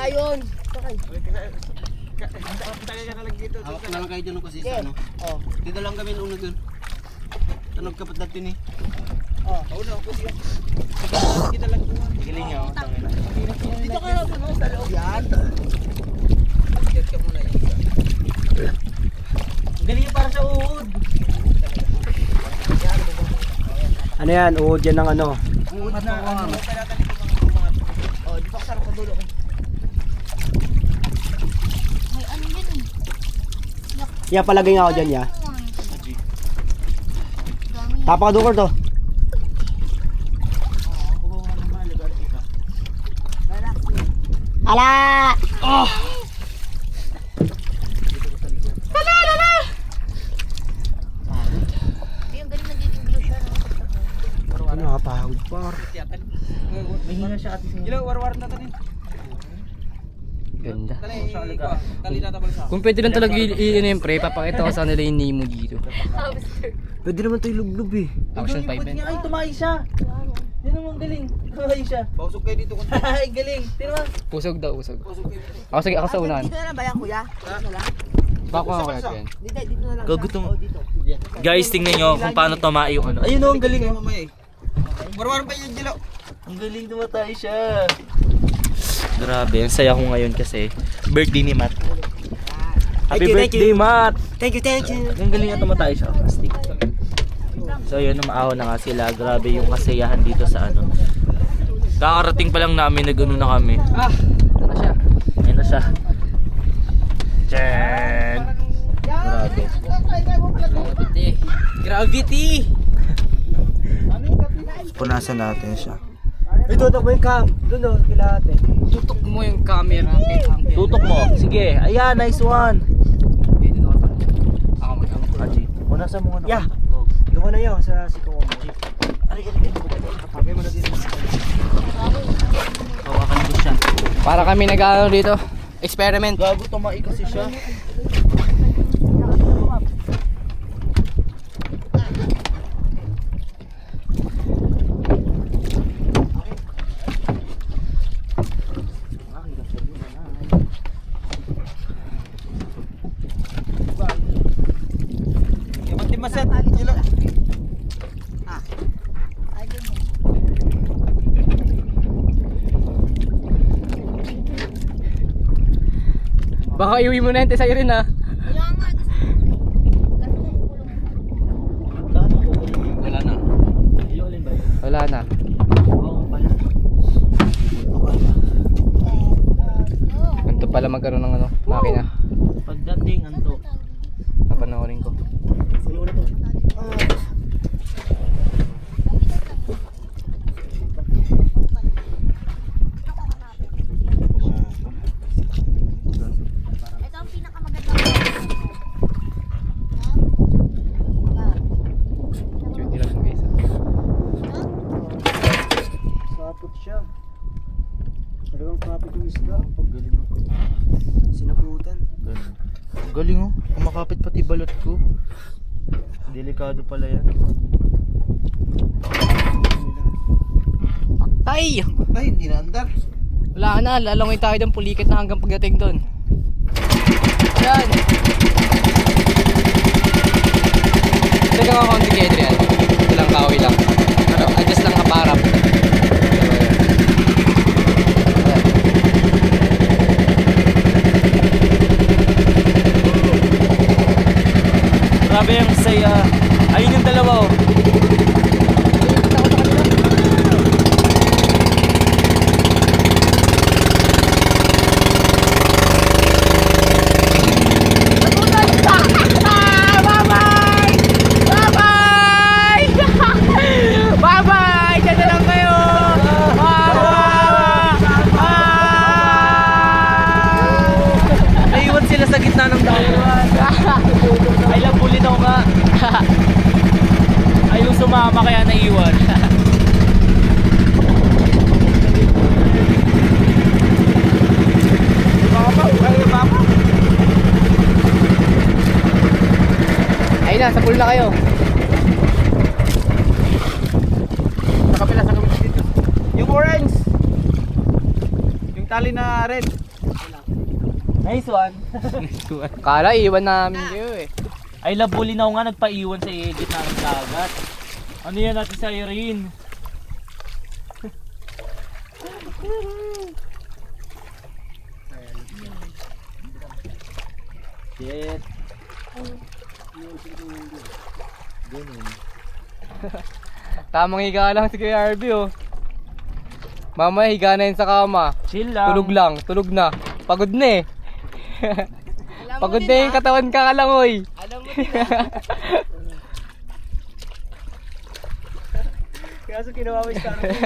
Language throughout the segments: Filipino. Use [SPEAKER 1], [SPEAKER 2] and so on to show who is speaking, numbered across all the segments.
[SPEAKER 1] yun. Sakay.
[SPEAKER 2] Tagay ka na lang dito.
[SPEAKER 3] Hawak na lang kayo dyan kasi sa ano.
[SPEAKER 1] Oh.
[SPEAKER 3] Dito lang kami nung nag tunog kapat natin eh.
[SPEAKER 1] Oh.
[SPEAKER 2] Una ako siya. Kita lang ito.
[SPEAKER 3] Giling niya.
[SPEAKER 1] Dito ka na sa loob yan.
[SPEAKER 2] Get ka muna yung isa.
[SPEAKER 3] Galing para sa uod.
[SPEAKER 4] Ano yan? Uod yan ng ano?
[SPEAKER 3] Uod na ano.
[SPEAKER 1] Oh, dito ka sa dulo.
[SPEAKER 5] May ano yan eh.
[SPEAKER 4] Ya, palagay nga ako dyan, ya. Tapa ka doon, to. Ala! Oh!
[SPEAKER 5] Yung galing nagiging glue siya, no?
[SPEAKER 4] Ano, nakapahod par.
[SPEAKER 3] Mahina siya ate.
[SPEAKER 2] Gila, war-war na tanin.
[SPEAKER 6] Ganda.
[SPEAKER 2] Tali na tabal sa.
[SPEAKER 6] Kung pwede lang talaga i-ano yung pre, papakita ko sa nila yung Nemo dito.
[SPEAKER 4] Pwede naman ito ilublob eh.
[SPEAKER 6] Action 5 yan.
[SPEAKER 3] Ay, tumahi siya. Yan naman galing. Tumahi siya.
[SPEAKER 2] Pausok kayo dito.
[SPEAKER 3] Ay, galing. Tira mo.
[SPEAKER 6] Pusog daw, usog.
[SPEAKER 2] Pausok kayo dito.
[SPEAKER 6] Ako sige, ako sa unahan.
[SPEAKER 1] Dito na lang ba yan, kuya? Dito na lang.
[SPEAKER 6] Bako ako kaya yan.
[SPEAKER 1] Dito na lang.
[SPEAKER 3] Gagutom.
[SPEAKER 1] Oh, dito.
[SPEAKER 3] Guys, tingnan nyo kung paano tumahi yung ano. Ayun o, ang galing.
[SPEAKER 2] Kayo mamaya eh. War-war pa yun, Gila.
[SPEAKER 3] Ang galing tumatay siya. Grabe, ang saya ko ngayon kasi birthday ni Matt. Happy birthday, Matt!
[SPEAKER 1] Thank you.
[SPEAKER 3] Ang galing nga tumatay siya. Plastic. So yun, umaaw na nga sila. Grabe yung kasayahan dito sa ano. Kakarating pa lang namin, nag-ano na kami.
[SPEAKER 6] Ito na siya.
[SPEAKER 3] Ayun na siya. Chen! Grabe.
[SPEAKER 6] Gravity!
[SPEAKER 3] Punasan natin siya.
[SPEAKER 4] Ito, ito mo yung cam. Doon o, kila ate.
[SPEAKER 6] Tutok mo yung camera kay Uncle.
[SPEAKER 3] Tutok mo. Sige. Ayan, nice one.
[SPEAKER 6] Dito na ako. Ako mag-amok.
[SPEAKER 3] Aji, punasan mo nga.
[SPEAKER 4] Yeah. Doon ka na yun sa siko mo.
[SPEAKER 3] Aray.
[SPEAKER 4] Pagay mo na dito.
[SPEAKER 3] Hawakan ko siya.
[SPEAKER 6] Para kami nag-ano dito. Experiment.
[SPEAKER 3] Gago, tumai kasi siya.
[SPEAKER 2] Maset, Gila.
[SPEAKER 6] Baka iuwi mo na yun sa'yo rin ha.
[SPEAKER 5] Kaya nga,
[SPEAKER 6] Wala na. Wala na. Ganito pala magkaroon ng ano, makina.
[SPEAKER 3] Pagdating, anto.
[SPEAKER 6] Napanoorin ko.
[SPEAKER 5] ito ang pinakamaganda.
[SPEAKER 6] Duty lang guys.
[SPEAKER 4] Kapot siya. Talagang kapit yung isda.
[SPEAKER 3] Galing mo.
[SPEAKER 4] Sinaputan.
[SPEAKER 3] Galing. Galing oh. Kumakapit pati balot ko. Delikado pala yan.
[SPEAKER 6] Tay!
[SPEAKER 2] Ay, hindi na andar.
[SPEAKER 6] Wala na, lalangoy tayo ng pulikat na hanggang pagdating doon. Yan! Teka nga konti kay Adrian. Ito lang kahoy lang. Ano, adjust lang kaparap.
[SPEAKER 3] Grabe yung saya. Ayun yung dalawa oh.
[SPEAKER 6] Bye-bye! Diyan na lang kayo!
[SPEAKER 3] Naiwan sila sa gitna ng daan. Ay lang bulit ako nga. Ayaw sumama kaya naiwan.
[SPEAKER 6] Ayun na, sa pool na kayo.
[SPEAKER 2] Sa kapila dito. Yung orange. Yung tali na red.
[SPEAKER 3] Nice one.
[SPEAKER 6] Kala iwan namin kayo eh.
[SPEAKER 3] Ay, labulinaw nga nagpaiwan sa gitna ng dagat. Ano yan natin sa Irene? Shit.
[SPEAKER 6] Tamang higa lang si Kuya RB oh. Mamaya higa na yun sa kama.
[SPEAKER 3] Chill lang.
[SPEAKER 6] Tulog na. Pagod na eh. Pagod na yung katawan kakalangoy.
[SPEAKER 1] Alam mo din ah.
[SPEAKER 4] Kaso kinawawis ka rin.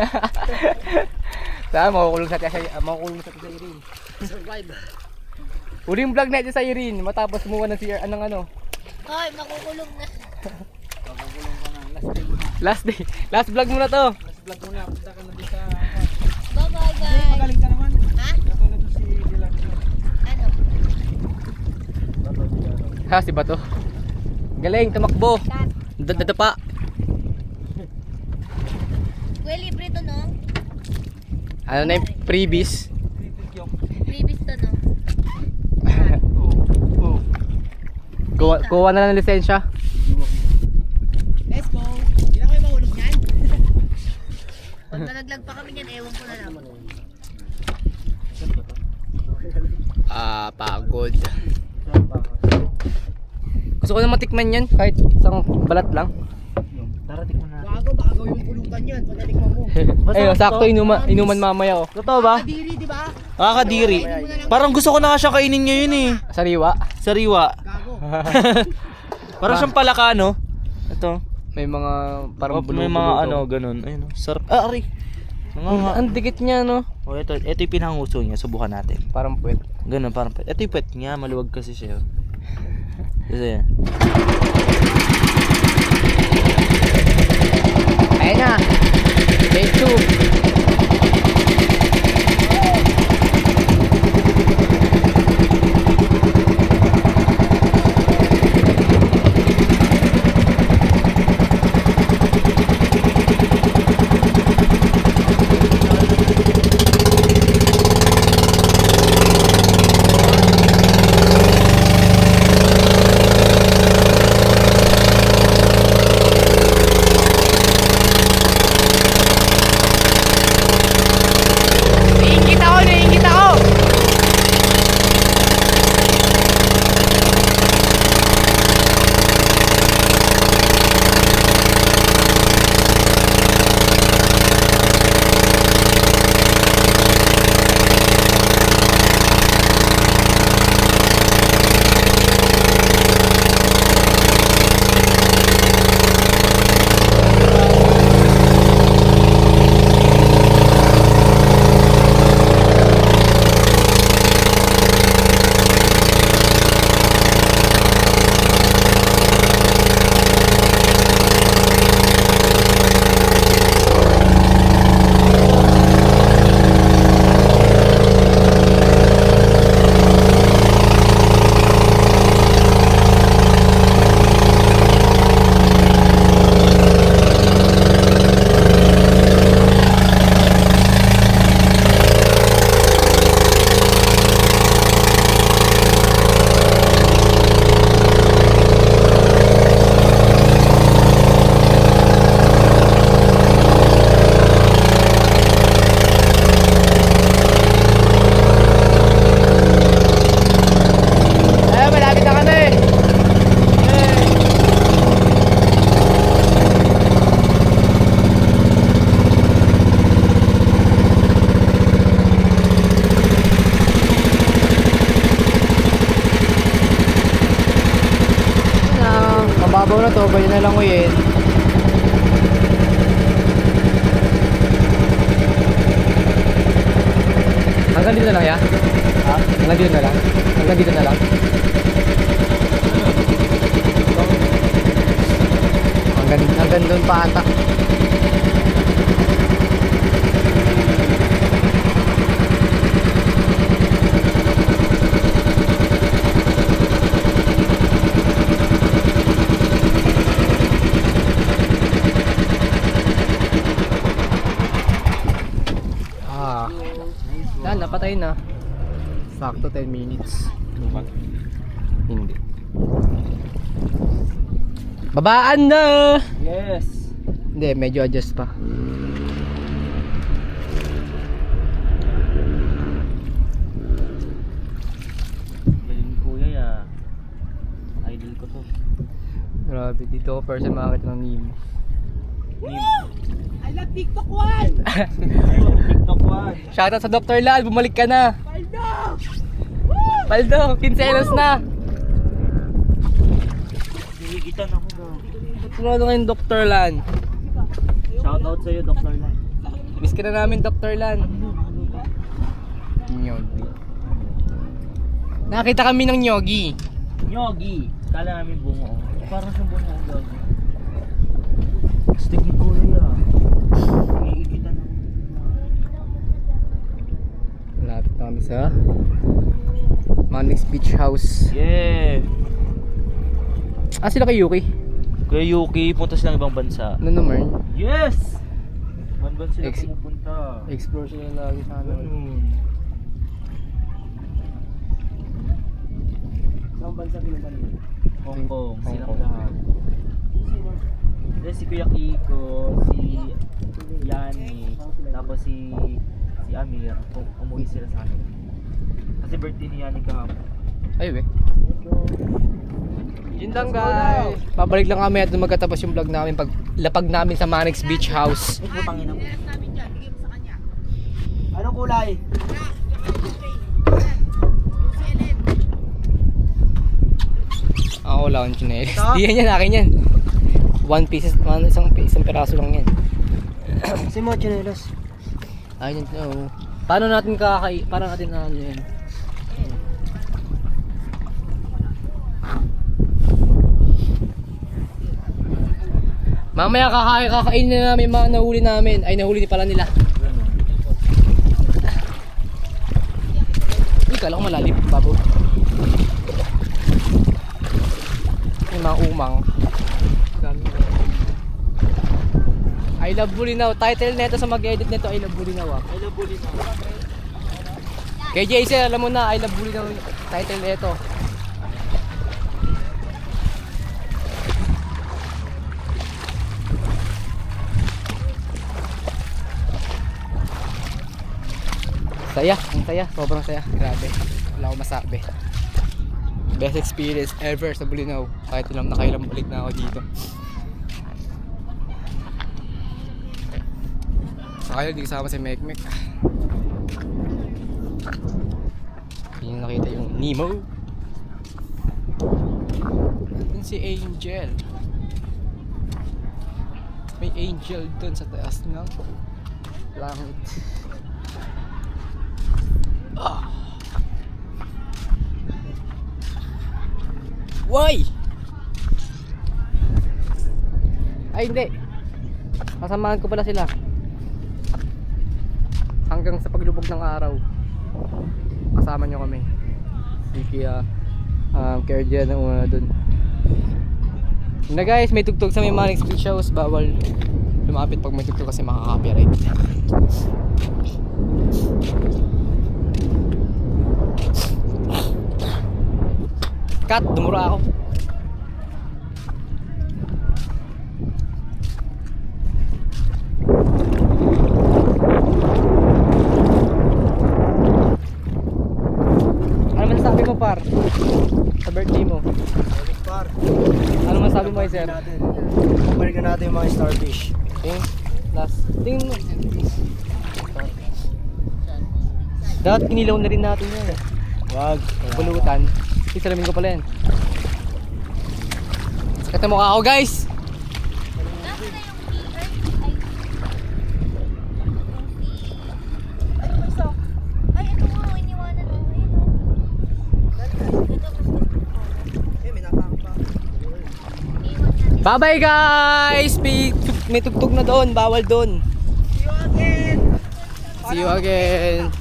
[SPEAKER 6] Saan makukulong sa Irene.
[SPEAKER 1] Survive.
[SPEAKER 6] Huling vlog natin sa Irene matapos kumuha ng CR anong ano.
[SPEAKER 5] Hoy, makukulong na.
[SPEAKER 6] Last day. Last vlog mo na to.
[SPEAKER 2] Vlog mo na, punta ka na din sa...
[SPEAKER 5] Bye-bye guys.
[SPEAKER 2] Magaling ka naman.
[SPEAKER 5] Ha?
[SPEAKER 2] Katulad to si Dylan.
[SPEAKER 5] Ano?
[SPEAKER 6] Ha, si Bato. Galing, tumakbo.
[SPEAKER 5] Kat.
[SPEAKER 6] Dadapa.
[SPEAKER 5] Kuya, libre to no?
[SPEAKER 6] Ano na yung freebies?
[SPEAKER 5] Freebies to no?
[SPEAKER 6] Kuha na ng lisensya.
[SPEAKER 1] Let's go. Hindi na kayo mahulog niyan.
[SPEAKER 5] Pag nalaglag pa kami niyan, ewan ko na lang.
[SPEAKER 6] Pagod. Gusto ko na matikman yan kahit isang balat lang.
[SPEAKER 3] Darating mo na.
[SPEAKER 1] Bago, baka gawin yung pulutan yan. Pag natikman mo.
[SPEAKER 6] Ayun, sakto inuman mamaya oh.
[SPEAKER 3] Totoo ba?
[SPEAKER 1] Kadiri, di ba?
[SPEAKER 3] Kadiri. Parang gusto ko na nga siya kainin ngayon eh.
[SPEAKER 6] Sariwa.
[SPEAKER 3] Sariwa.
[SPEAKER 1] Gago.
[SPEAKER 3] Parang siyang palaka, no? Ito.
[SPEAKER 6] May mga parang
[SPEAKER 3] May mga ano, ganun. Ayun, sarap. Ari.
[SPEAKER 6] Ang dikit niya no.
[SPEAKER 3] Oh, ito yung pinanguso niya. Subukan natin.
[SPEAKER 6] Parang puwet.
[SPEAKER 3] Ganun, parang pet. Ito yung pet niya. Maluwag kasi siya. Kasi yan.
[SPEAKER 6] Ayan na. Day 2. Mababaw na to, pwede na lang uyin. Hanggang dito na lang ya? Ha? Hanggang dito na lang? Hanggang dito na lang? Hanggang doon pa ata. Napatay na. Sakto 10 minutes. Hindi. Babaan na!
[SPEAKER 3] Yes!
[SPEAKER 6] Hindi, medyo adjust pa.
[SPEAKER 3] Galing kuya ya. Idol ko to.
[SPEAKER 6] Grabe, dito ako first time makakita ng Nemo.
[SPEAKER 1] I love TikTok one!
[SPEAKER 3] TikTok one.
[SPEAKER 6] Shoutout sa Dr. Lal, bumalik ka na! Paldo, kinselos na!
[SPEAKER 3] Hinigitan ako daw.
[SPEAKER 6] Tumulong ngayon Dr. Lan.
[SPEAKER 3] Shoutout sa'yo, Dr. Lan.
[SPEAKER 6] Miss ka na namin Dr. Lan. Nyogi. Nakita kami ng Nyogi.
[SPEAKER 3] Nyogi. Kala namin bungo. Parang siyang bungo ang gawin. Stick ni kuya. Hinigitan ako.
[SPEAKER 6] Malapit na kami sa Manix Beach House.
[SPEAKER 3] Yeah!
[SPEAKER 6] Ah, sila kay Yuki?
[SPEAKER 3] Kuya Yuki, punta silang ibang bansa.
[SPEAKER 6] Ano naman?
[SPEAKER 3] Yes! Ibang bansa sila
[SPEAKER 6] Ex-
[SPEAKER 3] pumupunta.
[SPEAKER 6] Explore sila lagi sa ano.
[SPEAKER 4] Saan bansa pinabalik?
[SPEAKER 3] Hong Kong,
[SPEAKER 6] Hong
[SPEAKER 3] silang
[SPEAKER 6] Kong.
[SPEAKER 3] lahat. Si Kuya Kiko, si Yani, tapos si Amir, umuwi sila sa akin. Kasi birthday ni Yani kahapon.
[SPEAKER 6] Ay, we. Yun lang guys. Pabalik lang kami at magkatapos yung vlog namin pag lapag namin sa Manix Beach House.
[SPEAKER 3] Putangin ako.
[SPEAKER 1] Namin dyan, bigay mo sa kanya.
[SPEAKER 4] Anong kulay?
[SPEAKER 6] Ako wala akong chinelas. Di yan, akin yan. Isang peraso lang yan.
[SPEAKER 4] Kasi mga chinelas.
[SPEAKER 6] I don't know. Paano natin paano natin ano yan? Mamaya kakain na namin mga nahuli namin. Ay, nahuli pala nila. Uy, kala ko malalim. Babaw. May mga umang. I love Bulinaw. Title nito sa mag-edit nito, I love Bulinaw ah.
[SPEAKER 3] I love Bulinaw.
[SPEAKER 6] Kay JC, alam mo na, I love Bulinaw title nito. Saya, ang saya, sobrang saya. Grabe, wala akong masabi. Best experience ever sa Bulinaw. Kahit ilang nakailang balik na ako dito. Saka hindi kasama si Mekmek. Hindi nyo nakita yung Nemo. Yun si Angel. May angel dun sa taas ng langit. Ah. Why? Ay hindi. Kasamahan ko pala sila. Hanggang sa paglubog ng araw. Kasama nyo kami. Sige care dyan na una dun. Na guys, may tugtog sa may Manix Beach House. Bawal lumapit pag may tugtog kasi makaka-copyright. Cut, dumura ako. Ano masasabi mo par? Sa birthday mo?
[SPEAKER 4] Par.
[SPEAKER 6] Ano masasabi mo kay sir?
[SPEAKER 4] Balikan natin yung mga starfish.
[SPEAKER 6] Ting, last. Ting. Dapat kinilaw na rin natin yan eh.
[SPEAKER 4] Wag.
[SPEAKER 6] Bulutan. Salamin ko pala yan. Sakit na mukha ako guys!
[SPEAKER 5] Ay, ito nga, iniwanan mo.
[SPEAKER 6] Bye bye guys! May tugtog na doon, bawal doon. See you again!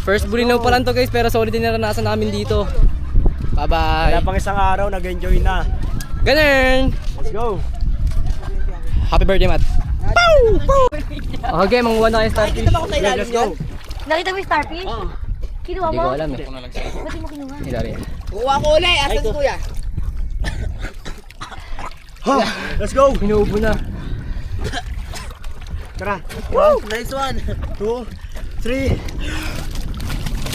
[SPEAKER 6] First Bulinaw pa lang to guys, pero solid din naranasan namin dito. Bye bye!
[SPEAKER 4] Kaya pang isang araw, nag-enjoy na.
[SPEAKER 6] Ganun!
[SPEAKER 4] Let's go!
[SPEAKER 6] Happy birthday, Matt! Pow! Pow! Okay, manguha na kayo starfish.
[SPEAKER 1] Nakita ba ako sa ilalim
[SPEAKER 4] Let's go!
[SPEAKER 1] yan?
[SPEAKER 5] Nakita mo yung starfish? Kinuha
[SPEAKER 6] Hindi
[SPEAKER 5] mo?
[SPEAKER 6] ko alam eh.
[SPEAKER 5] Ba't di mo kinuha?
[SPEAKER 6] Hindi dari.
[SPEAKER 1] Kuha ko ulit. Asan si kuya?
[SPEAKER 4] Ha! Let's go!
[SPEAKER 6] Inuubo na.
[SPEAKER 4] Tara.
[SPEAKER 1] Nice one.
[SPEAKER 4] 2, 3.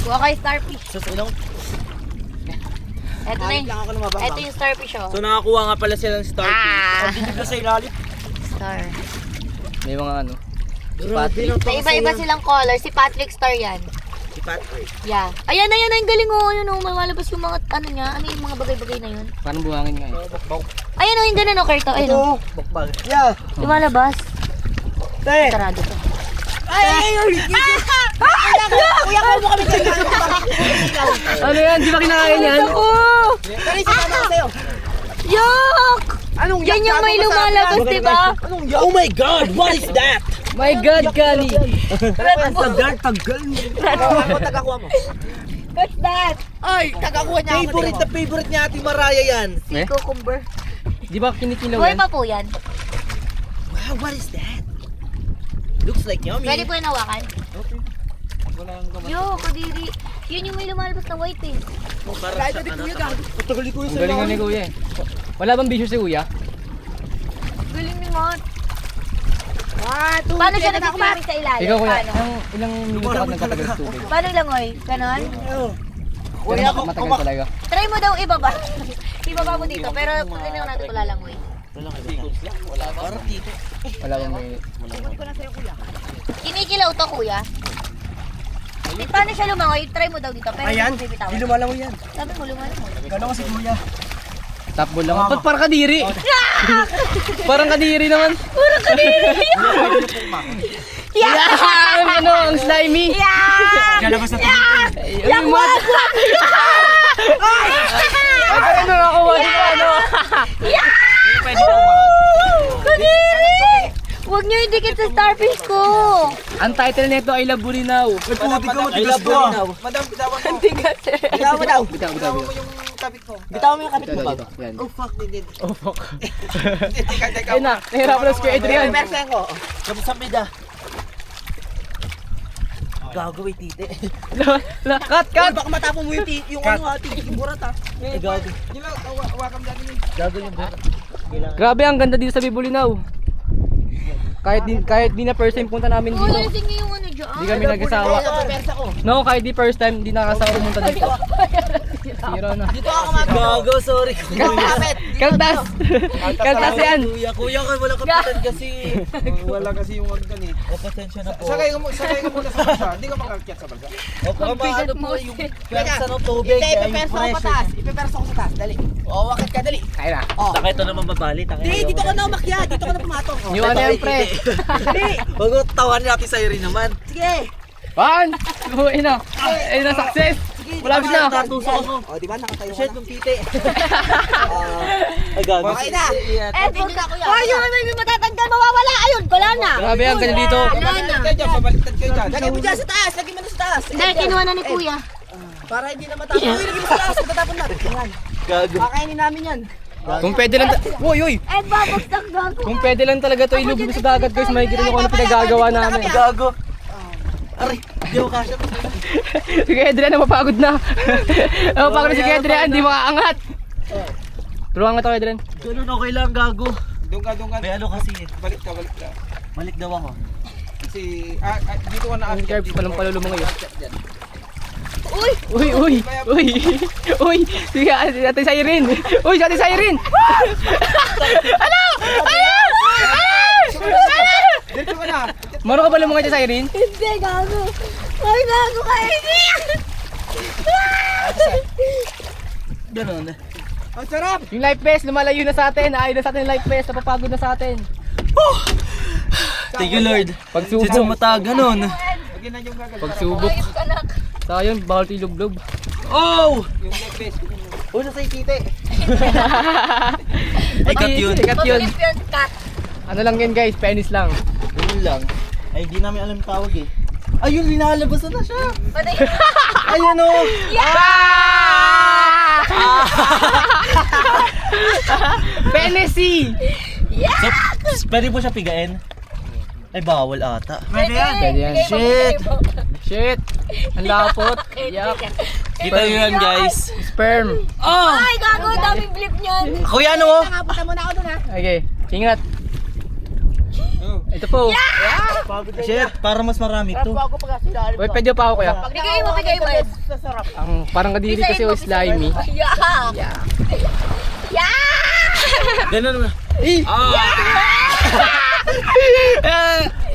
[SPEAKER 5] Kuha kayo starfish.
[SPEAKER 1] Susunong.
[SPEAKER 5] Eto na
[SPEAKER 1] Halit
[SPEAKER 5] yun.
[SPEAKER 1] lang ako lumabang.
[SPEAKER 5] Eto yung starfish oh.
[SPEAKER 3] So nakakuha nga pala sila ng starfish.
[SPEAKER 4] Dito sa ilalim.
[SPEAKER 5] Star.
[SPEAKER 6] May mga ano.
[SPEAKER 4] Grabe ng
[SPEAKER 5] May iba-iba silang color. Si Patrick Star yan.
[SPEAKER 1] Si Patrick.
[SPEAKER 5] Yeah. Ayan na yan. Ang galing oh. Ayun oh. Malabas yung mga ano niya. Ano yung mga bagay-bagay na yun.
[SPEAKER 6] Parang buhangin nga eh.
[SPEAKER 5] Ayan oh. Yung ganun oh, Kerto. Ayun oh.
[SPEAKER 4] Bukbang. Yeah.
[SPEAKER 5] Lumalabas.
[SPEAKER 4] Te!
[SPEAKER 5] Sarado to.
[SPEAKER 1] Kuya ko mo kami dyan.
[SPEAKER 6] Ano yan? Di ba kinakain yan?
[SPEAKER 1] Kari, sama ko sa'yo.
[SPEAKER 5] Yuck!
[SPEAKER 1] Anong
[SPEAKER 5] Yan yung may lumalabas, di ba?
[SPEAKER 1] Oh my God! What is that?
[SPEAKER 6] My God, Kali!
[SPEAKER 4] Tagal.
[SPEAKER 1] Ako, tagakuha mo.
[SPEAKER 5] What's that?
[SPEAKER 1] Ay, tagakuha niya ako. Favorite na favorite niya Ate Maraya yan.
[SPEAKER 6] Eh?
[SPEAKER 5] Cucumber.
[SPEAKER 6] Di ba kinikilaw
[SPEAKER 5] Buhay
[SPEAKER 6] yan?
[SPEAKER 5] pa po yan.
[SPEAKER 1] Wow, what is that? Looks like yummy.
[SPEAKER 5] Pwede po yung hawakan.
[SPEAKER 2] Walang gamas.
[SPEAKER 5] Yo, kadiri. Yun yung may lumalabas na white eh.
[SPEAKER 1] Parang sa ano.
[SPEAKER 4] Tagal ko
[SPEAKER 6] Ang galing nga ni Kuya eh. Wala bang bisyo si Kuya?
[SPEAKER 5] Galing ni Mart.
[SPEAKER 1] Ah,
[SPEAKER 5] Paano siya nagsisiming sa ilalim?
[SPEAKER 6] Ikaw Kuya,
[SPEAKER 5] Paano?
[SPEAKER 6] ilang minuto ka nagtatagal sa tubig?
[SPEAKER 5] Paano lang oy? Ganon?
[SPEAKER 6] Pero matagal talaga.
[SPEAKER 5] Try mo daw ibaba. Ibaba mo dito. Pero kung lang natin wala lang oy.
[SPEAKER 1] Parang dito.
[SPEAKER 6] Wala bang minute.
[SPEAKER 5] Kinikilaw to kuya. Paano siya lumangoy? Try mo daw dito. Pero
[SPEAKER 4] Ayan.
[SPEAKER 5] hindi mo bibitawan.
[SPEAKER 4] Di lumalangoy yan.
[SPEAKER 5] Sabi mo lumangoy.
[SPEAKER 4] Gano'n kasi kuya.
[SPEAKER 6] Top ball lang. Ba't parang kadiri? Parang kadiri naman. Yeah! Ano, ang slimy.
[SPEAKER 5] Yeah!
[SPEAKER 4] Lalabas na tubig.
[SPEAKER 6] Yung mat. Ay, ano ako, ano?
[SPEAKER 5] Huwag niyo idikit sa starfish ko.
[SPEAKER 6] Ang title nito ay Labulinaw.
[SPEAKER 4] Ay, puti ka, matigas ko ah.
[SPEAKER 1] Madam, bitawan mo.
[SPEAKER 5] Tigas eh.
[SPEAKER 1] Bitawan mo daw.
[SPEAKER 6] Bitaw.
[SPEAKER 1] Bitawan mo yung kapit ko.
[SPEAKER 5] Bitawan mo yung kapit
[SPEAKER 6] Dito,
[SPEAKER 5] mo.
[SPEAKER 6] dito. Yan.
[SPEAKER 1] Oh, fuck, hindi.
[SPEAKER 6] Oh, fuck.
[SPEAKER 1] Teka.
[SPEAKER 6] Ayun na, nahirapan na si Kuya Adrian.
[SPEAKER 1] Persen ko. Kapit sa Gago, wait, tite.
[SPEAKER 6] Cut, cut!
[SPEAKER 1] Baka matapon mo yung ano ha, yung burat ha. Eh, gago.
[SPEAKER 2] Hawakan dyan yun.
[SPEAKER 1] Gago yung burat.
[SPEAKER 6] Grabe, ang ganda dito sa Bibulinaw. Kahit di na first time punta namin
[SPEAKER 5] Oh,
[SPEAKER 6] dito.
[SPEAKER 5] lasing niyo yung ano dyan.
[SPEAKER 6] Hindi kami nagkasawa.
[SPEAKER 1] Persa ko.
[SPEAKER 6] No, kahit di first time, di nakakasawa pumunta dito. Zero na.
[SPEAKER 1] Dito ako mababa. Gago, sorry. Kapit.
[SPEAKER 6] Kaltas! Kaltas yan!
[SPEAKER 1] Kuya ka, wala kapitan kasi.
[SPEAKER 2] Wala kasi yung ano dyan eh.
[SPEAKER 1] O, pasensya na po.
[SPEAKER 2] Sakay ka muna sa balsa. Hindi ka makakyat sa balsa.
[SPEAKER 1] O, ano po yung persa ng tubig. Hindi, ipepersa ko pataas. Ipepersa ko sa taas, dali. O, wakit ka, dali.
[SPEAKER 6] Kaya na.
[SPEAKER 1] O.
[SPEAKER 3] Taka ito naman babali.
[SPEAKER 1] Hindi, dito ka na umakyat. Dito ka na pumatong.
[SPEAKER 6] Yung ano yan, pre?
[SPEAKER 1] Hindi.
[SPEAKER 3] Huwag mo tawanin natin sa'yo rin naman.
[SPEAKER 1] Sige.
[SPEAKER 6] One! Ayun na! Ayun na, success! Malapit na!
[SPEAKER 3] Tatusok ako.
[SPEAKER 1] O, di ba nakatayo ka
[SPEAKER 3] Shit,
[SPEAKER 1] na?
[SPEAKER 3] yung tite. Ay, gago.
[SPEAKER 1] Okay na.
[SPEAKER 5] Eh, pag oh, yung ano yung matatanggal, mawawala. Ayun, wala na.
[SPEAKER 6] Grabe, ang ganda dito.
[SPEAKER 5] Wala na.
[SPEAKER 2] Kayo dyan, pabaliktad kayo dyan.
[SPEAKER 1] Lagay mo dyan sa taas. Lagay mo na sa taas.
[SPEAKER 5] Hindi, kinuha na ni kuya.
[SPEAKER 1] Para hindi na matapon. Uy, lagay mo sa taas. Pagkatapon natin. Yan.
[SPEAKER 3] Gago.
[SPEAKER 1] Kakainin namin yan.
[SPEAKER 6] Kung pwede lang... Uy, uy!
[SPEAKER 5] Eh, babagsak gago.
[SPEAKER 6] Kung pwede lang talaga to ilubog sa dagat guys, makikita nyo kung ano pinagagawa namin.
[SPEAKER 3] Gago. Aray, di ako kasya.
[SPEAKER 6] Si Kuya Adrian napapagod na. Napapagod na si Kuya Adrian, hindi makaangat. Tulungan nga to Kuya Adrian.
[SPEAKER 3] Ganun okay lang, gago.
[SPEAKER 2] Doon ka.
[SPEAKER 3] May ano kasi eh.
[SPEAKER 2] Balik ka.
[SPEAKER 3] Balik daw ako.
[SPEAKER 2] Kasi, dito ka na
[SPEAKER 6] Ang curbs palang palulumang ngayon.
[SPEAKER 5] Uy!
[SPEAKER 6] Uy, uy, uy, uy, sige, Ate Siren. Uy, si Ate Siren. Ano?
[SPEAKER 2] Dito ka na.
[SPEAKER 6] Maro ka ba lumang Ate Siren?
[SPEAKER 5] Hindi, gago. Ay, gago ka.
[SPEAKER 3] Ganun.
[SPEAKER 2] Ang sarap.
[SPEAKER 6] Yung life vest, lumalayo na sa atin. Ayaw na sa atin yung life vest, napapagod na sa atin.
[SPEAKER 3] Thank you, Lord.
[SPEAKER 6] Pagsubok.
[SPEAKER 3] Sito mata, ganun.
[SPEAKER 2] Lagyan na yung gagal.
[SPEAKER 6] Pagsubok.
[SPEAKER 5] Ayos anak.
[SPEAKER 6] Saka yun, bawal tilog-log.
[SPEAKER 3] Oh!
[SPEAKER 2] Yung leg base.
[SPEAKER 1] Una sa tite.
[SPEAKER 3] Ikat yun.
[SPEAKER 6] Ikat yun.
[SPEAKER 5] Pag-flip yun, cut.
[SPEAKER 6] Ano lang yun guys, penis lang.
[SPEAKER 3] Yun lang. Ay, hindi namin alam yung tawag eh. Ayun, linalabas na siya.
[SPEAKER 5] Patay.
[SPEAKER 3] Ayun o.
[SPEAKER 6] Penisy!
[SPEAKER 3] So, pwede po siya pigain? Ay, bawal ata.
[SPEAKER 5] Pwede yan.
[SPEAKER 6] Pwede yan.
[SPEAKER 3] Shit.
[SPEAKER 6] Shit! Ang lapot. Yak.
[SPEAKER 3] Kita nyo yan guys.
[SPEAKER 6] Sperm.
[SPEAKER 3] Oh!
[SPEAKER 5] Ay, gago, daming blip niyan.
[SPEAKER 3] Kuya ano oh?
[SPEAKER 1] Punta muna ako dun ha.
[SPEAKER 6] Okay, ingat. Ito po.
[SPEAKER 4] Shit, para mas marami to.
[SPEAKER 1] Ako pag sila.
[SPEAKER 6] Wait, pwede pa ako kuya.
[SPEAKER 5] Bigay mo, Ed.
[SPEAKER 1] Sa sarap.
[SPEAKER 6] Ang parang kadiri kasi o slimy.
[SPEAKER 5] Yeah!
[SPEAKER 6] Yeah.
[SPEAKER 5] Yeah!
[SPEAKER 3] Ganun mo.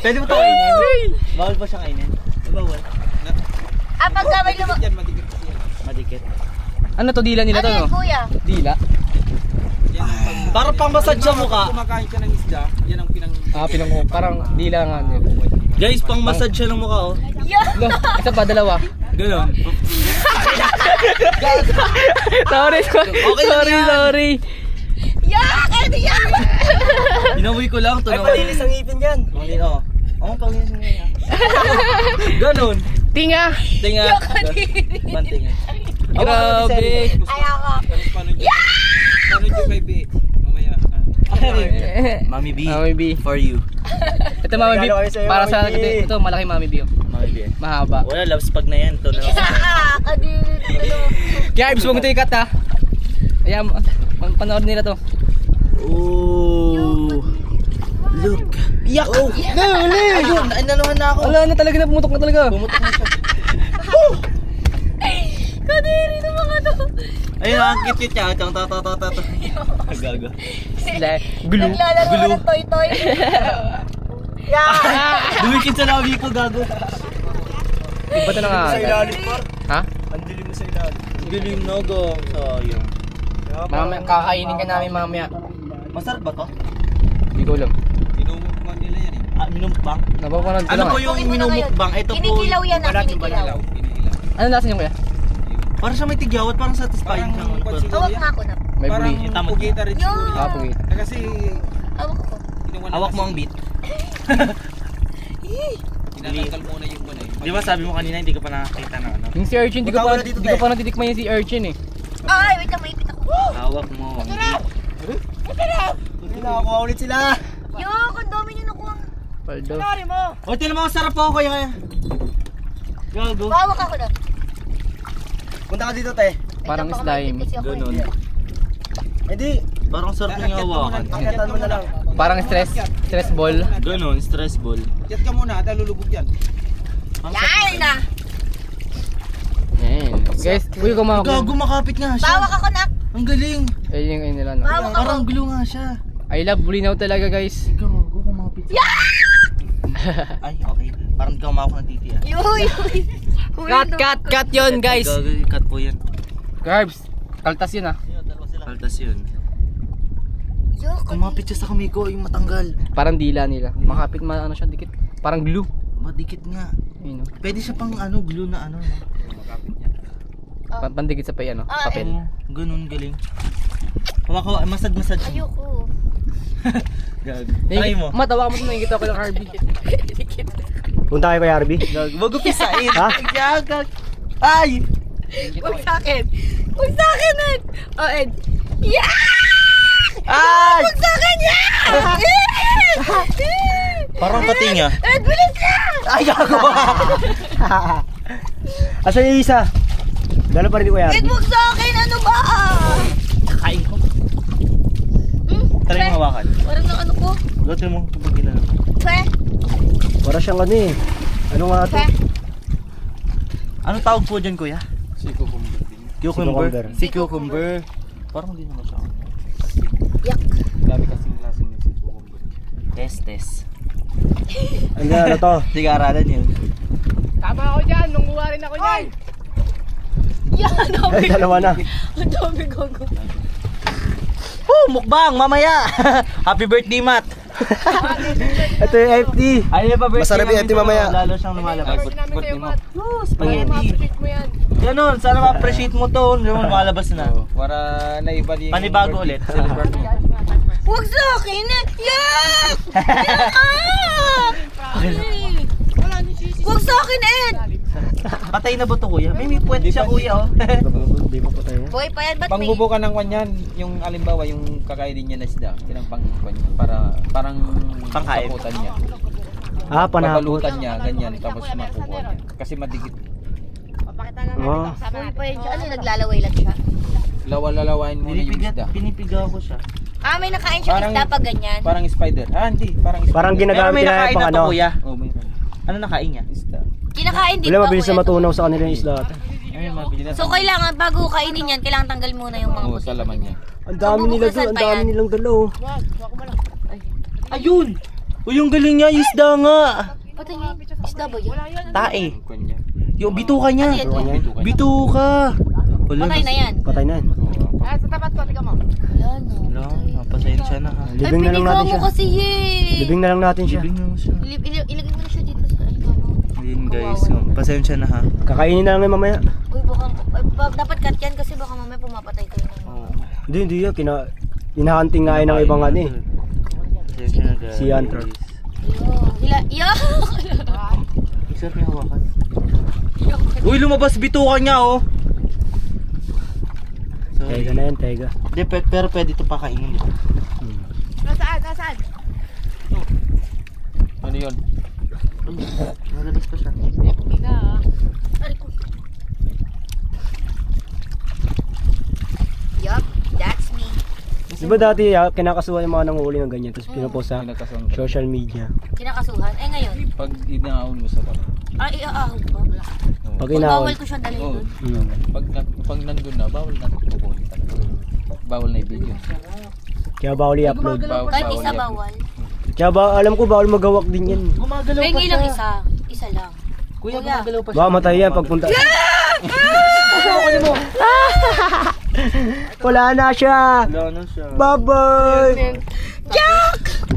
[SPEAKER 4] Pwede mo ito kainin? Bawal pa siya kainin? Bawal.
[SPEAKER 5] Ah, pagka may lumag...
[SPEAKER 2] Yan, madikit yan.
[SPEAKER 3] Madikit.
[SPEAKER 6] Ano to, dila nila
[SPEAKER 5] Ano
[SPEAKER 6] to
[SPEAKER 5] yan,
[SPEAKER 6] no?
[SPEAKER 5] kuya?
[SPEAKER 6] Dila.
[SPEAKER 2] Yan ang pang...
[SPEAKER 4] Para pang masad sa mukha.
[SPEAKER 2] Kumakain ka ng isda, yan ang pinang...
[SPEAKER 6] Parang dila nga nila.
[SPEAKER 4] Guys, pang masad siya ng mukha oh.
[SPEAKER 5] Yeah!
[SPEAKER 6] Lo, isa pa, dalawa.
[SPEAKER 3] Ganun.
[SPEAKER 6] Sorry. Sorry.
[SPEAKER 5] Yeah! Ed, yeah!
[SPEAKER 3] Inawi ko lang to.
[SPEAKER 4] Ay, palinis ang ngipin yan. Palinis, oo. Oo, palinis ang ngipin. Ganun.
[SPEAKER 6] Tinga.
[SPEAKER 3] Tinga. Bantinga.
[SPEAKER 6] Grabe.
[SPEAKER 5] Ay, ako.
[SPEAKER 2] Paano nyo kay B? Mamaya.
[SPEAKER 3] Mami B.
[SPEAKER 6] Mami B.
[SPEAKER 3] For you.
[SPEAKER 6] Ito Mami B.
[SPEAKER 4] Regalo kayo sa'yo,
[SPEAKER 6] Para sa
[SPEAKER 4] Mami B.
[SPEAKER 6] ito, malaki Mami B.
[SPEAKER 3] Mami B.
[SPEAKER 6] Mahaba.
[SPEAKER 3] Wala, loves pag na yan. Ito na lang.
[SPEAKER 5] Kadiri.
[SPEAKER 6] Kaya Ibs, huwag ito ikat ha. Ayan, panood nila to.
[SPEAKER 3] Oh. Look.
[SPEAKER 4] Yak! Oh! Gali!
[SPEAKER 3] Ayun, inanuhan na ako.
[SPEAKER 6] Wala na talaga na, pumutok na talaga.
[SPEAKER 3] Pumutok na siya.
[SPEAKER 5] Kadiri na mga to.
[SPEAKER 3] Ayun, ang cute niya. Tang ta. Gaga.
[SPEAKER 6] Sila, glue.
[SPEAKER 5] Naglalaro ka ng toy-toy. Yeah!
[SPEAKER 3] Dumikit sa labi ko, gago.
[SPEAKER 6] Iba ito na nga.
[SPEAKER 4] Sa ilalim, par.
[SPEAKER 6] Ha?
[SPEAKER 4] Ang dilim mo sa ilalim.
[SPEAKER 3] Galing no, go. Sayang.
[SPEAKER 6] Mamaya, kakainin ka namin mamaya.
[SPEAKER 3] Masarap ba to?
[SPEAKER 6] Hindi ko alam.
[SPEAKER 2] Tinumukman nila yan eh.
[SPEAKER 3] Ah, minumukbang?
[SPEAKER 6] Napapanood ko
[SPEAKER 3] Ano
[SPEAKER 6] lang
[SPEAKER 3] po
[SPEAKER 6] ah.
[SPEAKER 3] yung minumukbang? Ito po.
[SPEAKER 5] Kinikilaw yan ah, kinikilaw.
[SPEAKER 2] Kinikilaw.
[SPEAKER 6] Ano nasa niyo kuya?
[SPEAKER 3] Parang siya may tigyawat, parang satisfying
[SPEAKER 2] Parang
[SPEAKER 3] siyang.
[SPEAKER 2] kwan
[SPEAKER 5] Hawak na ako na.
[SPEAKER 6] May
[SPEAKER 2] Parang
[SPEAKER 6] buli.
[SPEAKER 3] Tama.
[SPEAKER 2] pugita rin siguro
[SPEAKER 5] Yo!
[SPEAKER 2] yan.
[SPEAKER 6] Ah, pugit.
[SPEAKER 2] Kasi
[SPEAKER 5] Hawak ko.
[SPEAKER 2] kinuha na
[SPEAKER 3] Hawak
[SPEAKER 2] kasi-
[SPEAKER 3] mo ang beat.
[SPEAKER 2] Tinatanggal muna yung buwan eh.
[SPEAKER 3] Di ba sabi mo kanina hindi ka pa nakakita ng ano?
[SPEAKER 6] Yung si Urchin, di ko
[SPEAKER 4] Punta
[SPEAKER 6] pa,
[SPEAKER 4] mo na dito,
[SPEAKER 6] di ko
[SPEAKER 4] te.
[SPEAKER 6] pa natitikman yung si Urchin eh.
[SPEAKER 5] Ay, wait lang, maipit ako.
[SPEAKER 3] Hawak mo ang beat.
[SPEAKER 4] Hindi nakakuha ulit sila.
[SPEAKER 5] Yo, ang dami nyo nakuha.
[SPEAKER 6] Paldo.
[SPEAKER 3] O, tinan mo, sarap po ako kaya. Gago.
[SPEAKER 5] Hawak ako na.
[SPEAKER 4] Punta ka dito, te.
[SPEAKER 6] Parang
[SPEAKER 5] Wait lang,
[SPEAKER 6] slime.
[SPEAKER 5] maipit kasi ako.
[SPEAKER 3] Ganun.
[SPEAKER 4] Hindi.
[SPEAKER 3] Parang sarap niya hawakan.
[SPEAKER 4] Akatan mo na lang.
[SPEAKER 6] Parang stress ball.
[SPEAKER 3] Ganun, stress ball.
[SPEAKER 2] Yat ka muna, dahil lulubog yan.
[SPEAKER 5] Yan na!
[SPEAKER 6] Yan. Guys, uy kumakain.
[SPEAKER 3] Gago, makapit nga siya.
[SPEAKER 5] Bawak ako na!
[SPEAKER 3] Ang galing.
[SPEAKER 6] Ayun yung ayun nila no.
[SPEAKER 5] Bawak ako!
[SPEAKER 3] Parang glue nga siya.
[SPEAKER 6] I love bulinaw talaga guys.
[SPEAKER 3] Gago, kumapit. Ay, okay. Parang di ka umawak ng titi ah.
[SPEAKER 5] Yuy!
[SPEAKER 6] Cut yun guys.
[SPEAKER 3] Gago, cut po yan.
[SPEAKER 6] Carbs. Kaltas yun ah.
[SPEAKER 3] Kaltas yun.
[SPEAKER 5] Yo,
[SPEAKER 3] Kumapit siya sa kamay ko, yung matanggal.
[SPEAKER 6] Parang dila nila. Makapit ano siya, dikit. Parang glue.
[SPEAKER 3] Madikit nga.
[SPEAKER 6] Ayun no.
[SPEAKER 3] Pwede siya pang ano, glue na ano. No?
[SPEAKER 6] Pandikit sa pay ano,
[SPEAKER 5] Ah,
[SPEAKER 6] papel.
[SPEAKER 3] Oo, ganun, galing. Hawak, masad.
[SPEAKER 5] ayoko.
[SPEAKER 3] Gago. Try mo.
[SPEAKER 6] Matawa mo na nakikita ko ng Harvey.
[SPEAKER 4] Punta kayo kay Harvey.
[SPEAKER 3] Gago. Wag upisain.
[SPEAKER 4] Ha?
[SPEAKER 3] Gago. Ay!
[SPEAKER 5] Huwag sa akin! Huwag sa akin, Ed! Oh, Ed! Yeah!
[SPEAKER 3] Ay!
[SPEAKER 5] Huwag sa akin! Yeah!
[SPEAKER 3] Parang patinga.
[SPEAKER 5] Ed, bilis ka!
[SPEAKER 3] Ay, gago.
[SPEAKER 4] Asan yung isa? Dala pa rin ni Kuya
[SPEAKER 5] Ed,
[SPEAKER 4] Harvey.
[SPEAKER 5] huwag sa akin! Ano ba?
[SPEAKER 3] Kakain ko. Try mo hawakan.
[SPEAKER 5] Parang na ano ko?
[SPEAKER 3] Goto mo kapag ginano.
[SPEAKER 5] Pe?
[SPEAKER 4] Para siyang ano eh. Ano nga to?
[SPEAKER 5] Pe?
[SPEAKER 3] Anong tawag po dyan, kuya?
[SPEAKER 2] Cucumber.
[SPEAKER 4] Cucumber.
[SPEAKER 3] Si cucumber. Parang hindi naman siya.
[SPEAKER 5] Yak!
[SPEAKER 2] Dami kasing klaseng ni si cucumber.
[SPEAKER 3] Test.
[SPEAKER 4] Ano to?
[SPEAKER 3] Sigaralan yun.
[SPEAKER 6] Tama ako dyan, nung rin ako dyan.
[SPEAKER 5] Yeah! Ang dami!
[SPEAKER 4] Ay, dalawa na.
[SPEAKER 5] Ang dami gago!
[SPEAKER 3] Mukbang, mamaya! Happy birthday, Matt!
[SPEAKER 4] Ito yung FD.
[SPEAKER 3] Ay, pa birthday.
[SPEAKER 4] Masarap yung
[SPEAKER 3] namin
[SPEAKER 4] FD
[SPEAKER 3] to.
[SPEAKER 4] mamaya.
[SPEAKER 3] Lalo siyang lumalabas.
[SPEAKER 2] Birthday mo.
[SPEAKER 3] Spaghetti. Ganun, sana ma-appreciate mo to. Ganun, lumalabas na.
[SPEAKER 2] Para naibali yung
[SPEAKER 3] Panibago
[SPEAKER 2] birthday.
[SPEAKER 3] ulit. Celebrate mo.
[SPEAKER 5] Huwag sa akin! Yak! Huwag sa akin, Ed!
[SPEAKER 3] Patay na ba to, kuya? May puwet siya, kuya, oh.
[SPEAKER 4] Hindi pa po tayo.
[SPEAKER 5] Boy pa yan, ba't may...
[SPEAKER 2] Pangbubukan ng kanyan, yung alimbawa yung kakainin niya na isda, yun ang pangbubukan niya para parang
[SPEAKER 3] Pangkain.
[SPEAKER 2] saputan niya.
[SPEAKER 4] Ah, panahapot.
[SPEAKER 2] Pabalutan niya, ganyan, tapos makukuha niya. Kasi madikit.
[SPEAKER 7] Oh.
[SPEAKER 5] Uy pa yun siya. Ano, naglalaway lang siya?
[SPEAKER 2] Lalawain muna yung isda.
[SPEAKER 4] Pinipiga ko siya.
[SPEAKER 5] Ah, may nakain siya
[SPEAKER 2] Parang-
[SPEAKER 5] isda pag ganyan.
[SPEAKER 2] Parang spider. Hindi. Parang spider.
[SPEAKER 7] Parang ginagamit
[SPEAKER 4] May
[SPEAKER 7] nila
[SPEAKER 4] nakain
[SPEAKER 7] pang
[SPEAKER 4] na to,
[SPEAKER 7] ano.
[SPEAKER 4] kuya.
[SPEAKER 2] Oh, mayroon.
[SPEAKER 4] Ano nakain niya?
[SPEAKER 2] Isda.
[SPEAKER 5] Kinakain din
[SPEAKER 7] Wala,
[SPEAKER 5] to,
[SPEAKER 7] mabilis
[SPEAKER 5] kuya,
[SPEAKER 7] na
[SPEAKER 5] to.
[SPEAKER 7] matunaw sa kanila yung isda.
[SPEAKER 4] Ayun, mabilis.
[SPEAKER 5] So kailangan, bago kainin yan, kailangan tanggal muna yung mga
[SPEAKER 2] Oo,
[SPEAKER 5] puti.
[SPEAKER 2] sa laman niya.
[SPEAKER 7] Ang dami nila doon, ang dami nilang dala oh.
[SPEAKER 4] Ayun! Uy, yung galing niya, isda nga.
[SPEAKER 5] Patay niya. Isda ba yun?
[SPEAKER 4] Tae.
[SPEAKER 2] Yung kwan niya.
[SPEAKER 4] Yung bituka niya.
[SPEAKER 5] Ano yan?
[SPEAKER 2] Bituka niya.
[SPEAKER 4] Bituka. Wala,
[SPEAKER 5] Patay na yan.
[SPEAKER 7] Patay na yan.
[SPEAKER 5] Wala no.
[SPEAKER 4] Wala, napasensya na ha.
[SPEAKER 5] Ay,
[SPEAKER 7] Libing na lang
[SPEAKER 5] pinigaw
[SPEAKER 7] natin
[SPEAKER 5] mo
[SPEAKER 7] siya.
[SPEAKER 5] kasi eh.
[SPEAKER 7] Libing na lang natin siya.
[SPEAKER 4] Libing lang siya.
[SPEAKER 5] Ilagay mo na siya dito sa ano.
[SPEAKER 4] Ayun guys, pasensya na ha.
[SPEAKER 7] Kakainin na lang yan mamaya.
[SPEAKER 5] Uy, baka, dapat cut yan kasi baka mamaya pumapatay kayo ng mga.
[SPEAKER 7] Hindi yan. Hinahunting nga ng ibang ano eh.
[SPEAKER 4] Pasensya na guys.
[SPEAKER 7] Si Hunter.
[SPEAKER 5] Yo!
[SPEAKER 4] Sir, may hawakan. Uy, lumabas bituka niya oh. Sorry.
[SPEAKER 7] Tega na yan, tega.
[SPEAKER 4] Hindi, pero pwede ito pakainin dito.
[SPEAKER 5] Nasaan?
[SPEAKER 2] Ano yun?
[SPEAKER 4] Nalabas pa siya.
[SPEAKER 5] Yup, that's me.
[SPEAKER 7] Di ba dati kinakasuhan yung mga nanguhuli ng ganyan tapos pinupost sa
[SPEAKER 2] Kinakasang.
[SPEAKER 7] social media.
[SPEAKER 5] Kinakasuhan. Eh ngayon,
[SPEAKER 2] Pag inaahon mo sa kami.
[SPEAKER 5] iaahon ko.
[SPEAKER 7] Pag
[SPEAKER 5] Kung
[SPEAKER 7] inaon.
[SPEAKER 5] bawal ko siya dalhin
[SPEAKER 2] Oo.
[SPEAKER 5] doon.
[SPEAKER 2] Pag nandun na, bawal na kukunin talaga. Bawal na i-video.
[SPEAKER 7] Kaya bawal i-upload.
[SPEAKER 5] Kahit isa
[SPEAKER 2] i-upload.
[SPEAKER 5] bawal.
[SPEAKER 7] Kaya alam ko bawal magawak din yan.
[SPEAKER 4] Gumagalaw
[SPEAKER 5] Pengi lang isa. Isa lang.
[SPEAKER 4] Kuya,
[SPEAKER 5] Kuya.
[SPEAKER 4] gumagalaw pa siya.
[SPEAKER 7] Baka matay yan pagpunta. Wala na siya.
[SPEAKER 4] Wala na siya.
[SPEAKER 7] Bye-bye.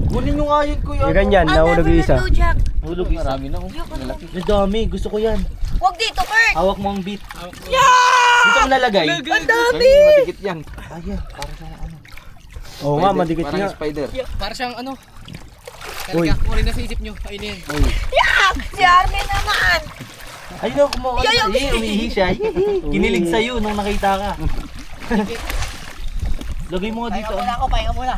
[SPEAKER 4] Kunin nyo nga yun kuya.
[SPEAKER 7] Yung ganyan, nahulog yung isa.
[SPEAKER 5] Jack.
[SPEAKER 4] Hulog isa.
[SPEAKER 2] Marami na. Malaki.
[SPEAKER 4] Ang dami, gusto ko yan.
[SPEAKER 5] Huwag dito, Kurt.
[SPEAKER 4] Hawak mo ang beat. Dito ang lalagay.
[SPEAKER 2] Ang dami! Madikit yan.
[SPEAKER 4] Ayan, para sa ano.
[SPEAKER 7] Oo nga, madikit
[SPEAKER 2] Parang
[SPEAKER 7] nga.
[SPEAKER 2] spider.
[SPEAKER 6] Para siyang ano.
[SPEAKER 7] Uy.
[SPEAKER 6] Talaga, kung rin nasa isip nyo, kainin.
[SPEAKER 5] Si Armin naman.
[SPEAKER 4] Ayun ako mo. Umihi siya. Kinilig sa'yo nung nakita ka. Lagay mo nga dito.
[SPEAKER 1] pahinga muna.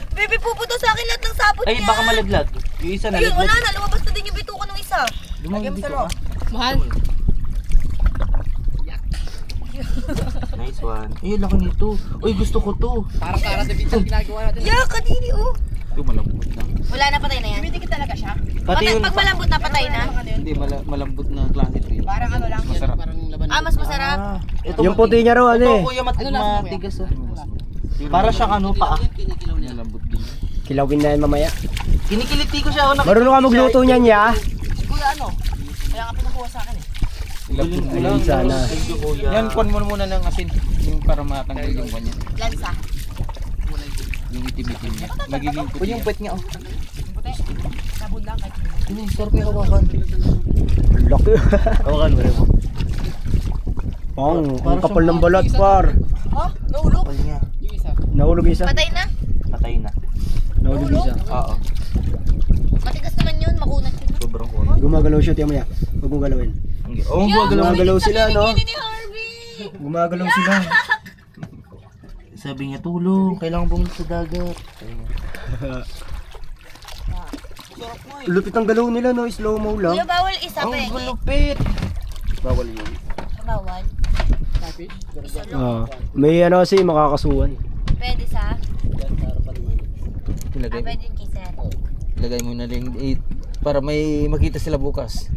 [SPEAKER 5] Baby, puputo sa akin lahat ng sapot
[SPEAKER 4] Ay,
[SPEAKER 5] niya.
[SPEAKER 4] baka malaglag. Yung isa
[SPEAKER 5] Ayun, wala
[SPEAKER 4] nalaglag.
[SPEAKER 5] na. Lumabas na din yung bituka ng isa.
[SPEAKER 4] Lumang dito ka.
[SPEAKER 6] Mahal.
[SPEAKER 4] Nice one. Ay, laki nito. Uy, gusto ko to.
[SPEAKER 6] Parang para sa video ginagawa natin.
[SPEAKER 5] Yeah, kadiri, oh.
[SPEAKER 2] Ito malambot na.
[SPEAKER 5] Wala na, patay na yan.
[SPEAKER 1] Tumitikit talaga siya.
[SPEAKER 4] Pati yun.
[SPEAKER 5] Pag malambot na, patay na.
[SPEAKER 2] Hindi, malambot na klase ito.
[SPEAKER 1] Parang ano lang.
[SPEAKER 2] Masarap.
[SPEAKER 6] Parang laban.
[SPEAKER 5] Ah, mas masarap.
[SPEAKER 4] Ito,
[SPEAKER 7] Yung puti niya raw ano
[SPEAKER 4] Ito,
[SPEAKER 7] eh.
[SPEAKER 4] kuya, matigas oh. Para siyang ano, paa.
[SPEAKER 2] Malambot din.
[SPEAKER 7] Kilawin na yan mamaya.
[SPEAKER 4] Kinikiliti ko siya.
[SPEAKER 7] Marunong ka magluto niyan ya.
[SPEAKER 1] Kuya ano? Kaya ka pinakuha sa akin eh.
[SPEAKER 2] Malambot din.
[SPEAKER 7] Ayun sana.
[SPEAKER 4] Thank you, kuya.
[SPEAKER 2] Yan, kuhan mo muna ng asin. Yung para matanggal yung kanya.
[SPEAKER 5] Lansa.
[SPEAKER 2] Yung itim-itim niya. Magiging
[SPEAKER 4] Uy,
[SPEAKER 2] puti
[SPEAKER 4] yung
[SPEAKER 2] yan.
[SPEAKER 4] puwet niya oh.
[SPEAKER 1] Sabon lang kahit
[SPEAKER 4] Ano, sarap yung hawakan.
[SPEAKER 7] Ang laki.
[SPEAKER 4] Hawakan mo rin mo.
[SPEAKER 7] Ang kapal ng balat par.
[SPEAKER 1] Oh, nahulog.
[SPEAKER 4] Kapal niya.
[SPEAKER 6] Yung isa.
[SPEAKER 7] Nahulog isa.
[SPEAKER 5] Patay na.
[SPEAKER 4] Patay na.
[SPEAKER 7] Nahulog isa.
[SPEAKER 4] Oo.
[SPEAKER 5] Matigas naman yun. Makunat yun.
[SPEAKER 4] Sobrang kuha.
[SPEAKER 7] Gumagalaw siya, tiyan mo ya. Huwag mong galawin.
[SPEAKER 4] Oo,
[SPEAKER 7] Gumagalaw sila no.
[SPEAKER 5] Ni Harvey.
[SPEAKER 7] Gumagalaw sila.
[SPEAKER 4] Sabi niya, tulong. Kailangan bumalik sa dagat.
[SPEAKER 7] Lupit ang galaw nila no, slow mo lang.
[SPEAKER 5] Kuya, bawal isa,
[SPEAKER 4] Ang
[SPEAKER 5] Pengi.
[SPEAKER 4] gulupit.
[SPEAKER 2] Bawal yun.
[SPEAKER 5] Bawal. Isa lang.
[SPEAKER 7] May ano kasi makakasuhan.
[SPEAKER 5] Pwede sa?
[SPEAKER 2] Ilagay,
[SPEAKER 5] Pwede yung kiser.
[SPEAKER 2] ilagay mo na rin para may makita sila bukas.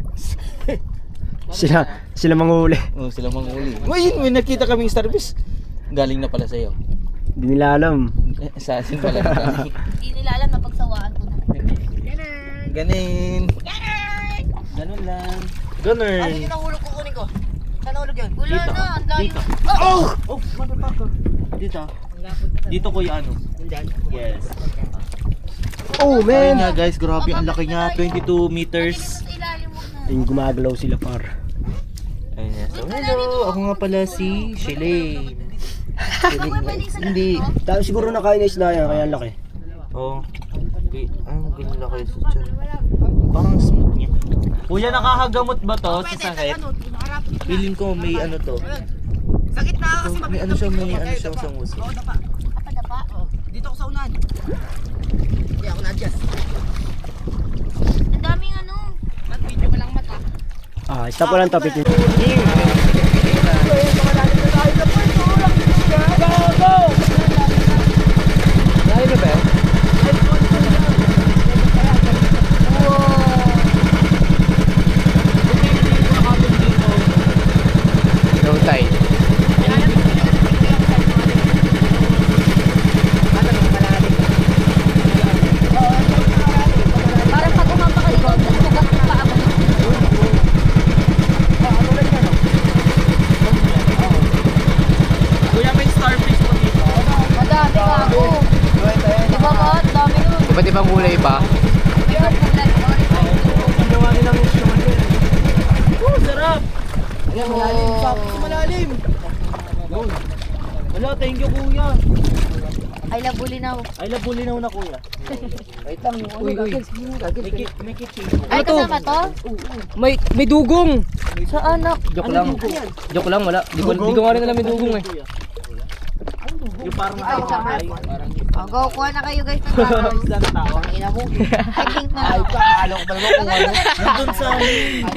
[SPEAKER 7] Sila manguhuli.
[SPEAKER 2] Oh, sila manghuli. Ngayon, may nakita kaming service. Galing na pala sa'yo.
[SPEAKER 7] Hindi nila alam.
[SPEAKER 2] Sa asin pala. galing.
[SPEAKER 5] Hindi nila alam na pagsawaan ko na.
[SPEAKER 2] Ganin.
[SPEAKER 4] Ganun lang.
[SPEAKER 1] Ano
[SPEAKER 4] Ganun.
[SPEAKER 1] yung nahulog kukunin ko? Saan nahulog yun?
[SPEAKER 5] Wala
[SPEAKER 4] Dito.
[SPEAKER 5] na. Ang layo.
[SPEAKER 4] Dito.
[SPEAKER 5] Oh!
[SPEAKER 4] Oh, motherfucker. Dito. Dito kuya ano? Yes.
[SPEAKER 7] Oh
[SPEAKER 4] Ayun
[SPEAKER 7] man!
[SPEAKER 4] nga guys, grabe ang laki niya. 22 meters.
[SPEAKER 5] Sa ilalim mo na.
[SPEAKER 7] Ayun, gumagalaw sila par.
[SPEAKER 4] Ayun nga. So, hello. Ako nga pala si Shelane. Hindi.
[SPEAKER 7] Siguro nakain na isda yan, kaya ang laki.
[SPEAKER 4] Oh. Okay. Ang ganun laki sa tiyan. Parang smooth niya. Kuya, nakakagamot ba to sa sakit?
[SPEAKER 1] Ano, harap.
[SPEAKER 4] Feeling ko may ano to.
[SPEAKER 1] Sakit na kasi
[SPEAKER 4] May ano siya, may ano siya sa nguso.
[SPEAKER 1] Oo, dapa.
[SPEAKER 5] Kapadapa.
[SPEAKER 1] Dito ako sa unahan. Kaya ako na-adjust.
[SPEAKER 5] Ang daming ano.
[SPEAKER 1] Video mo lang mata.
[SPEAKER 7] Stop ko lang topic.
[SPEAKER 6] Iba't ibang kulay ba?
[SPEAKER 1] Ayan, malalim. Sa malalim.
[SPEAKER 4] Wala, thank you kuya.
[SPEAKER 5] I love Bulinaw.
[SPEAKER 4] Ay, labulinaw na kuya.
[SPEAKER 1] Wait lang, yung ano, gagawin. Sige mo, gagawin.
[SPEAKER 4] May kitchen.
[SPEAKER 5] Ay, kasama to?
[SPEAKER 6] May dugong.
[SPEAKER 5] Sa anak.
[SPEAKER 6] Joke lang. Joke lang, wala. Di ko nga rin alam may dugong eh.
[SPEAKER 4] Yung parang
[SPEAKER 5] Ay, sama. Oh, go, kuha na kayo guys ng tao.
[SPEAKER 4] isda na tao.
[SPEAKER 1] Ina mo.
[SPEAKER 5] I think na.
[SPEAKER 1] Ay, paalo ko talaga kung ano.
[SPEAKER 4] Nandun sa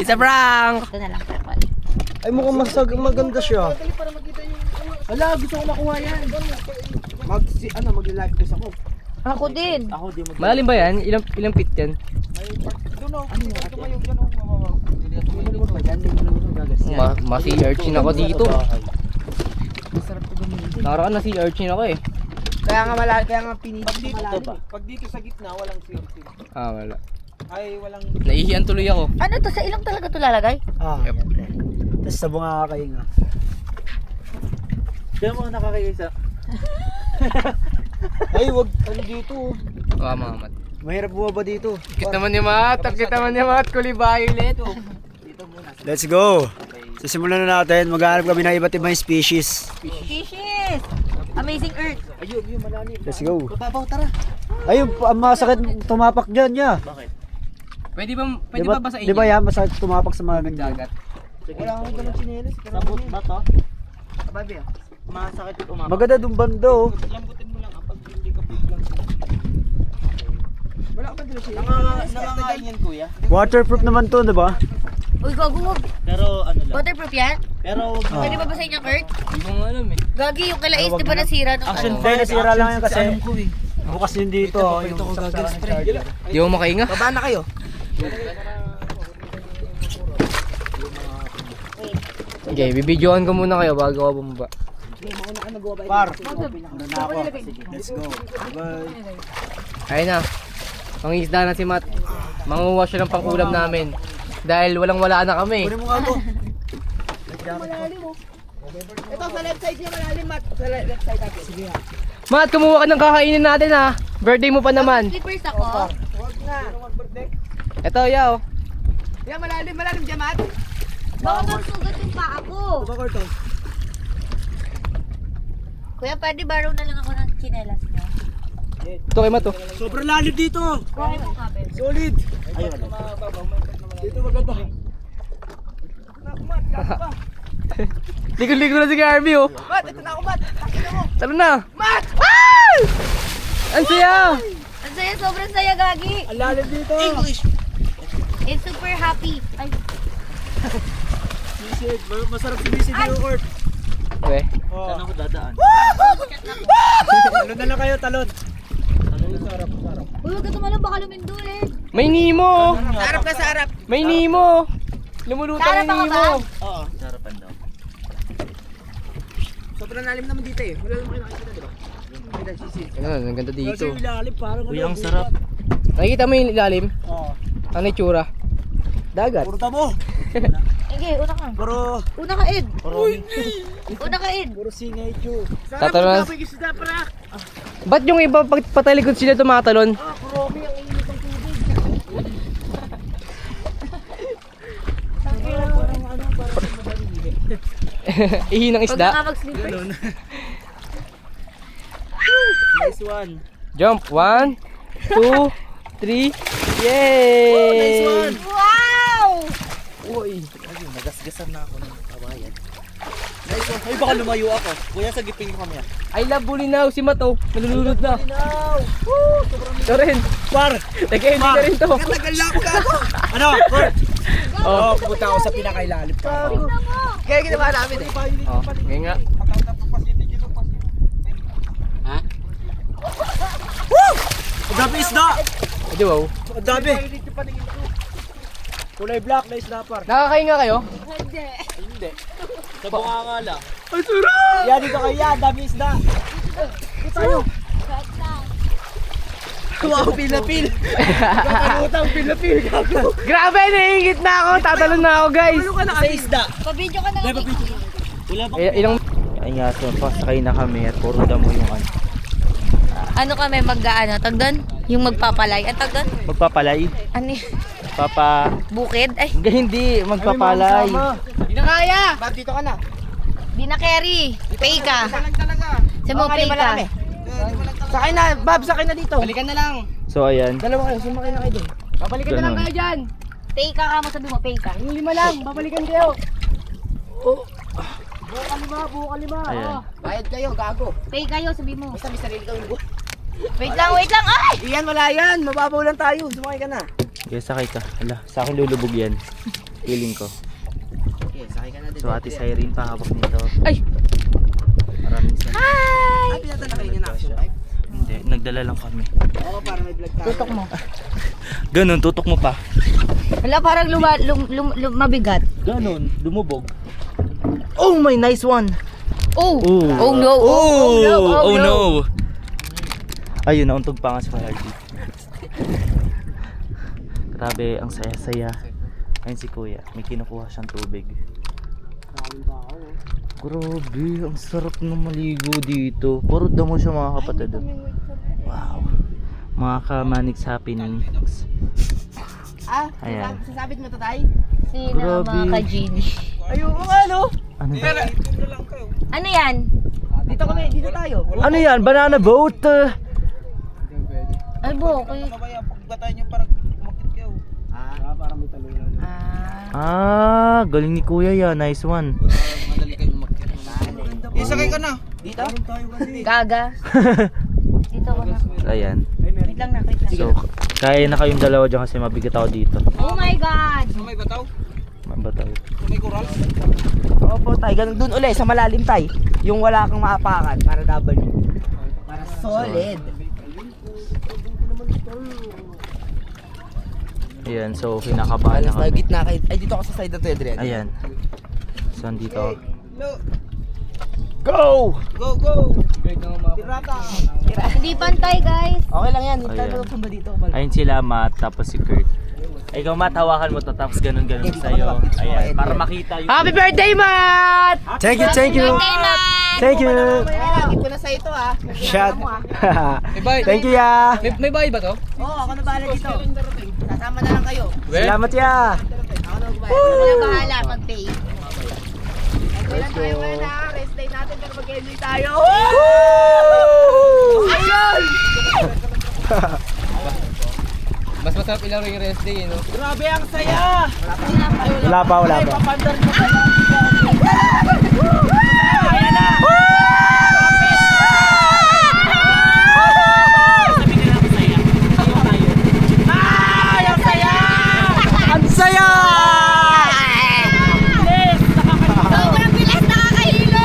[SPEAKER 6] It's a prank!
[SPEAKER 5] Ito na lang, pepal.
[SPEAKER 7] Ay mukhang maganda siya.
[SPEAKER 1] Wala, gusto ko makuha yan. Mag-live quiz ako.
[SPEAKER 5] Ako din.
[SPEAKER 4] ako di mo.
[SPEAKER 6] Malalim ba yan? Ilang feet yan? Sea urchin ako dito. Nakaraan na sea urchin ako eh.
[SPEAKER 1] Kaya nga malalim, kaya nga pinili ko
[SPEAKER 2] Dito
[SPEAKER 1] malalim.
[SPEAKER 2] ba? Pag dito sa gitna, walang sirsil.
[SPEAKER 6] Ah, wala.
[SPEAKER 2] Ay, walang...
[SPEAKER 6] Naihiyan tuloy ako.
[SPEAKER 5] Ano to? Sa ilong talaga to lalagay?
[SPEAKER 7] Ah. Tapos sa bunga kakainga.
[SPEAKER 4] Diyan mo nakakaisa.
[SPEAKER 7] Ay, wag ano dito.
[SPEAKER 6] Mga mamat.
[SPEAKER 7] Mahirap bumaba dito.
[SPEAKER 6] Kit naman ni Mat. Kit naman ni Mat. Kulibay ulit.
[SPEAKER 7] Let's go. Sisimulan na natin. Maghanap kami ng iba't ibang species.
[SPEAKER 5] Fishes! Amazing Earth.
[SPEAKER 7] Let's go.
[SPEAKER 1] Babaw, tara.
[SPEAKER 7] Ayun, ang masakit tumapak dyan niya.
[SPEAKER 6] Pwede ba basahin
[SPEAKER 7] Di ba yan? Masakit tumapak sa mga ganyan.
[SPEAKER 1] Wala akong ganun chinelas.
[SPEAKER 4] Sabot ba to?
[SPEAKER 1] Babi ah.
[SPEAKER 4] Masakit umama.
[SPEAKER 7] Maganda dun bando.
[SPEAKER 2] Lambutin mo lang kapag hindi ka biglang...
[SPEAKER 1] Wala akong ganun chinelas.
[SPEAKER 2] Nangangain yan, kuya.
[SPEAKER 7] Waterproof naman to, di ba?
[SPEAKER 5] Uy, gago, wag.
[SPEAKER 4] Pero ano lang.
[SPEAKER 5] Waterproof yan?
[SPEAKER 4] Pero wag
[SPEAKER 7] Ah.
[SPEAKER 5] Pwede ba basahin niya, Kurt?
[SPEAKER 6] Hindi ko nga alam eh.
[SPEAKER 5] Gagi, yung kilais, di ba nasira nung
[SPEAKER 4] Action
[SPEAKER 5] ano?
[SPEAKER 7] Hindi, nasira lang yan kasi.
[SPEAKER 4] Alam ko eh.
[SPEAKER 7] Bukas yun dito. Yung saksakan ng charger.
[SPEAKER 6] Di ako makainga.
[SPEAKER 1] Baba na kayo.
[SPEAKER 6] Okay, bibidyoan ko muna kayo bago ako bumaba.
[SPEAKER 7] Par. Muna na ako. Let's go. Bye.
[SPEAKER 6] Ayun na. Mangisda na si Matt. Manguha siya ng pangkulam namin. Dahil walang-wala na kami.
[SPEAKER 7] Kunin mo nga to.
[SPEAKER 1] Ito sa left side niya malalim, Matt. Sa left side natin. Sige ha.
[SPEAKER 6] Matt, kumuha ka ng kakainin natin ha. Birthday mo pa naman.
[SPEAKER 5] Slippers ako.
[SPEAKER 1] Huwag na.
[SPEAKER 6] Ito, yaw.
[SPEAKER 1] Yan, malalim dyan, Matt.
[SPEAKER 5] Baka magsugat yung paa ko.
[SPEAKER 7] Bakit to?
[SPEAKER 5] Kuya, pwede borrow na lang ako ng chinelas mo.
[SPEAKER 6] Ito kay Matt oh.
[SPEAKER 7] Sobrang lalim dito.
[SPEAKER 5] Kuha mo kabel.
[SPEAKER 7] Solid. Dito maganda.
[SPEAKER 6] Ligo-ligo na si Garby oh.
[SPEAKER 1] Matt, ito na ako, Matt. Takina mo.
[SPEAKER 6] Tara na.
[SPEAKER 1] Matt!
[SPEAKER 6] Ang saya.
[SPEAKER 5] Ang saya, sobrang saya, Gagi.
[SPEAKER 7] Ang lalim dito.
[SPEAKER 1] English.
[SPEAKER 5] It's super happy. Ay,
[SPEAKER 7] Bisid. Masarap si Bisid yung court.
[SPEAKER 6] Okay.
[SPEAKER 4] Saan ako dadaan?
[SPEAKER 7] Talon na lang kayo, talon.
[SPEAKER 5] uy, huwag ka tumalong, baka lumindol eh.
[SPEAKER 6] May Nemo.
[SPEAKER 1] Sa harap ka, sa harap.
[SPEAKER 6] May Nemo. Lumulutang
[SPEAKER 5] Sarap
[SPEAKER 6] yung
[SPEAKER 5] ako
[SPEAKER 6] Nemo.
[SPEAKER 5] ba?
[SPEAKER 1] Oo.
[SPEAKER 4] Sarapan daw.
[SPEAKER 1] Sobrang lalim naman dito eh. Wala naman kayo nakikita, diba?
[SPEAKER 6] Ano, ang ganda dito.
[SPEAKER 7] Kasi yung ilalim parang
[SPEAKER 4] Uy, ang sarap.
[SPEAKER 6] Nakikita mo yung ilalim?
[SPEAKER 7] Oo.
[SPEAKER 6] Ang itsura. Dagat.
[SPEAKER 7] Puro tamo.
[SPEAKER 5] Sige, una ka.
[SPEAKER 7] Puro,
[SPEAKER 5] Una ka, Ed. Una ka, Ed.
[SPEAKER 7] puro singay chu.
[SPEAKER 6] Tatalon. Ba't yung iba pag patalikod sila tumatalon? Ihi ng
[SPEAKER 5] Huwag
[SPEAKER 6] isda.
[SPEAKER 5] na nga mag-slippers.
[SPEAKER 4] Nice one.
[SPEAKER 6] Jump. 1, 2, 3. Yay!
[SPEAKER 5] Wow!
[SPEAKER 4] Uy, ayun, nagasgasan na ako ng kawayan. Nice one. Uy, baka lumayo ako. Kuya, sagipin ko kami.
[SPEAKER 6] I love Bulinaw. Si Mato. Nalulunod na. Ito rin.
[SPEAKER 7] Par.
[SPEAKER 6] Nag-ending na rin to.
[SPEAKER 1] Tagal lang ako gago.
[SPEAKER 7] Ano? Court.
[SPEAKER 6] Oh.
[SPEAKER 7] Pupunta ako sa pinakailalim.
[SPEAKER 1] Kaya ginawa namin eh.
[SPEAKER 6] Oh, ngayon nga.
[SPEAKER 7] Ang dami isda.
[SPEAKER 6] Edi wow.
[SPEAKER 7] Ang dami. Kulay black na isda, par.
[SPEAKER 6] Nakakainga kayo?
[SPEAKER 4] Sa bunganga lang.
[SPEAKER 7] Yan, dito kayo yan. Dami isda. Tayo.
[SPEAKER 1] Wow, pil-pil.
[SPEAKER 7] Kakalimutan, pil-pil. Gago.
[SPEAKER 6] Grabe, naiingit na ako. Tatalon na ako, guys.
[SPEAKER 7] Sa isda.
[SPEAKER 5] Pabidyo ka na nga.
[SPEAKER 4] Wala ba?
[SPEAKER 6] Ilang...
[SPEAKER 3] Ay nga, so pasakay na kami at puro damo yung ano.
[SPEAKER 5] Ano kami mag-ano? Tag doon? Yung magpapalay. Ang tagal?
[SPEAKER 4] Magpapalay?
[SPEAKER 5] Ano yun? Bukid? Ay,
[SPEAKER 4] Hindi, magpapalay.
[SPEAKER 1] Hindi na kaya! Bob, dito ka na.
[SPEAKER 5] di na carry. Pay ka. Sa mo, pay ka.
[SPEAKER 1] Sakay na, Bob, sakay na dito. Balikan na lang.
[SPEAKER 4] So ayan.
[SPEAKER 1] Dalawa kayo, sumakay na kayo doon. Babalikan na lang
[SPEAKER 4] Ganun.
[SPEAKER 1] kayo dyan.
[SPEAKER 5] Pay ka ka mo, sabi mo, pay ka.
[SPEAKER 1] Yung 5 lang, babalikan kayo. Buo ka 5.
[SPEAKER 4] Ayan.
[SPEAKER 1] Bayad kayo, gago.
[SPEAKER 5] Pay kayo, sabi mo.
[SPEAKER 1] Basta may sarili kang buo.
[SPEAKER 5] Wait lang, ay!
[SPEAKER 1] Iyan, wala yan. Mababaw lang tayo. Sumakay ka na.
[SPEAKER 4] Okay, sakay ka. Ala, sa akin lulubog yan. Feeling ko.
[SPEAKER 1] Okay, sakay ka na din.
[SPEAKER 4] So Ate Cyrene pa hawak nito.
[SPEAKER 5] Ay!
[SPEAKER 4] Maraming salamat.
[SPEAKER 1] Ay, pinatanda kayo niya na action type.
[SPEAKER 4] Hindi, nagdala lang kami.
[SPEAKER 1] Oo, para may vlog tayo.
[SPEAKER 5] Tutok mo.
[SPEAKER 4] Ganun, tutok mo pa.
[SPEAKER 5] Wala, parang mabigat.
[SPEAKER 4] Ganun, lumubog. Oh my, nice one.
[SPEAKER 5] Oh!
[SPEAKER 4] Oh,
[SPEAKER 5] Oh no!
[SPEAKER 4] Oh no! Ayun, nauntog pa nga si Hardy. Grabe, ang saya-saya. Ayun si Kuya, may kinukuha siyang tubig. Grabe, ang sarap ng maligo dito. Puro damo siya mga kapatid. Wow. Mga ka-Manix happenings. Ayan.
[SPEAKER 1] Sasabit mo to, tay?
[SPEAKER 5] Sino
[SPEAKER 4] Grabe.
[SPEAKER 5] mga ka-genie?
[SPEAKER 1] Ayun, ano?
[SPEAKER 4] Ano?
[SPEAKER 5] Ano yan?
[SPEAKER 1] Dito kami, dito tayo.
[SPEAKER 4] Ano yan? Banana boat?
[SPEAKER 5] Ay, okay.
[SPEAKER 4] Ah, galing ni Kuya yan. Nice one.
[SPEAKER 2] Isakay ka na.
[SPEAKER 1] Dito?
[SPEAKER 5] Gaga. Dito ko na.
[SPEAKER 4] Ayan.
[SPEAKER 5] Wait lang na, wait lang.
[SPEAKER 4] So, kaya na kayong dalawa dyan kasi mabigat ako dito.
[SPEAKER 5] Oh my God!
[SPEAKER 2] May bataw?
[SPEAKER 4] Mabataw.
[SPEAKER 2] May coral?
[SPEAKER 1] Opo, tay. Ganun dun uli, sa malalim, tay. Yung wala kang maapakan para double. Para solid.
[SPEAKER 4] Ayan, so kinakabahan na
[SPEAKER 1] Alas tayo,
[SPEAKER 4] kami.
[SPEAKER 1] gitna kayo. Ay, dito ako sa side na to, Adrian.
[SPEAKER 4] Ayan. So, dito.
[SPEAKER 2] Go! Go, go! Pirata!
[SPEAKER 5] Hindi pantay, guys.
[SPEAKER 1] Okay lang yan, hindi
[SPEAKER 4] Ayan.
[SPEAKER 1] tayo tumba dito.
[SPEAKER 4] Ayun sila, Matt, tapos si Kurt. Ay, ikaw, Matt, hawakan mo to, tapos ganun-ganun sa'yo. Ayan, para makita yung...
[SPEAKER 1] Happy birthday, Matt!
[SPEAKER 7] Thank you, thank you. Thank you.
[SPEAKER 1] Lagi ko na sa ito, ah.
[SPEAKER 7] Shot. Thank you, ya.
[SPEAKER 6] May bahay ba to?
[SPEAKER 1] Oo, ako na bahala dito. Kasama na lang kayo.
[SPEAKER 7] Salamat, ya.
[SPEAKER 1] Ako na magbayad.
[SPEAKER 5] Ako na bahala mag-pay.
[SPEAKER 1] Kailan tayo ngayon na? Rest day natin pero mag-enjoy tayo.
[SPEAKER 6] Mas masarap ilaro yung rest day, no?
[SPEAKER 1] Grabe ang saya!
[SPEAKER 7] Wala pa, wala pa.
[SPEAKER 1] Papandar mo ka lang.
[SPEAKER 7] Ang saya!
[SPEAKER 5] Sobrang bilis, nakakahilo!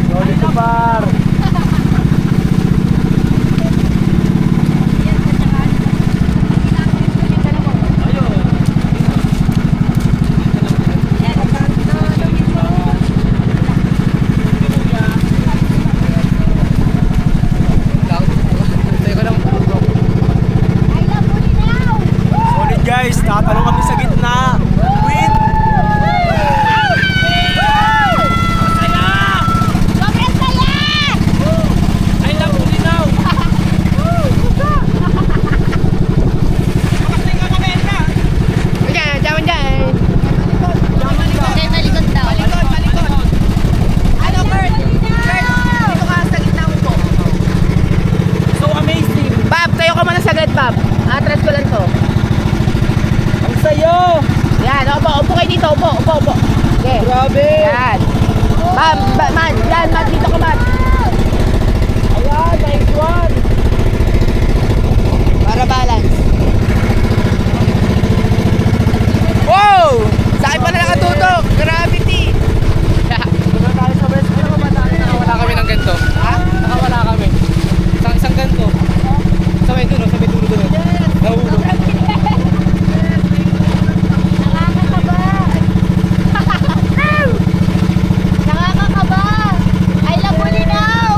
[SPEAKER 7] Solid to par. Solid guys, nakatalong kami sa gitna. Win!
[SPEAKER 5] Sobrang saya!
[SPEAKER 1] Diyan, diyan, diyan.
[SPEAKER 5] Okay, malikot daw.
[SPEAKER 1] Ano, Kurt? Kurt, dito ka sa gitna mo po.
[SPEAKER 2] So amazing!
[SPEAKER 1] Bob, tayo ka muna sagad, Bob. Atras ko lang to.
[SPEAKER 2] Ang sayo!
[SPEAKER 1] Yan, upo kayo dito, upo. Okay.
[SPEAKER 2] Grabe!
[SPEAKER 1] Yan. Man, yan, man, dito ka, man.
[SPEAKER 2] Ayan, nice one!
[SPEAKER 1] Para balance. Wow! Sa akin pa na nakatutok. Gravity.
[SPEAKER 6] Nakawala kami ng ganito. Ha? Nakawala kami. Isang ganito. Sa may dulo, Nahulog.
[SPEAKER 5] Nakakakaba! I love Bulinaw!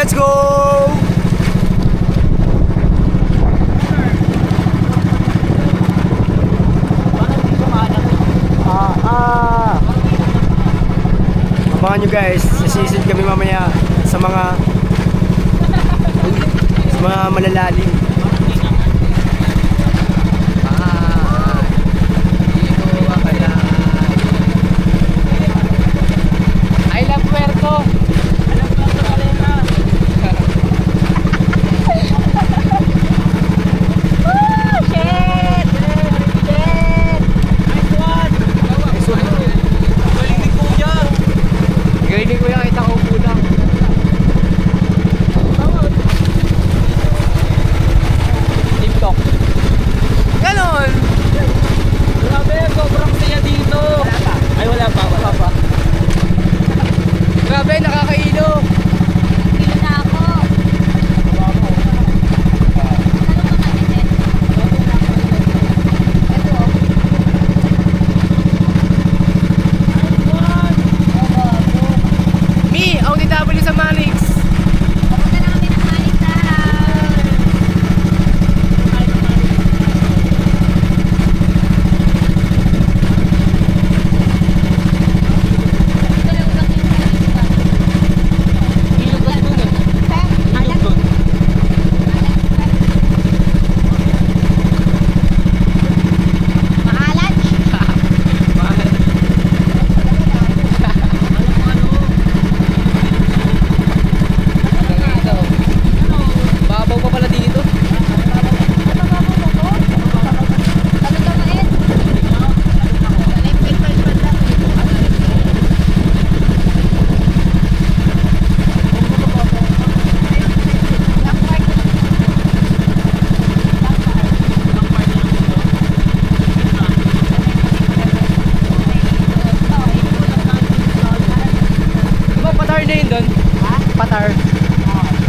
[SPEAKER 7] Let's go! Abangan nyo guys, sisisid kami mamaya sa mga malalalim.
[SPEAKER 6] I love Puerto. Galing ko yan, kita ko po lang. TikTok. Ganon!
[SPEAKER 3] Grabe, sobrang saya dito. Ay, wala pa.
[SPEAKER 6] Grabe, nakakailo.
[SPEAKER 5] Pili na ako.
[SPEAKER 6] Mi, OTW sa Manix.
[SPEAKER 5] Papunta na kami ng Manitaw.
[SPEAKER 6] Babaw pa pala dito. Di ba patar na yun doon? Patar.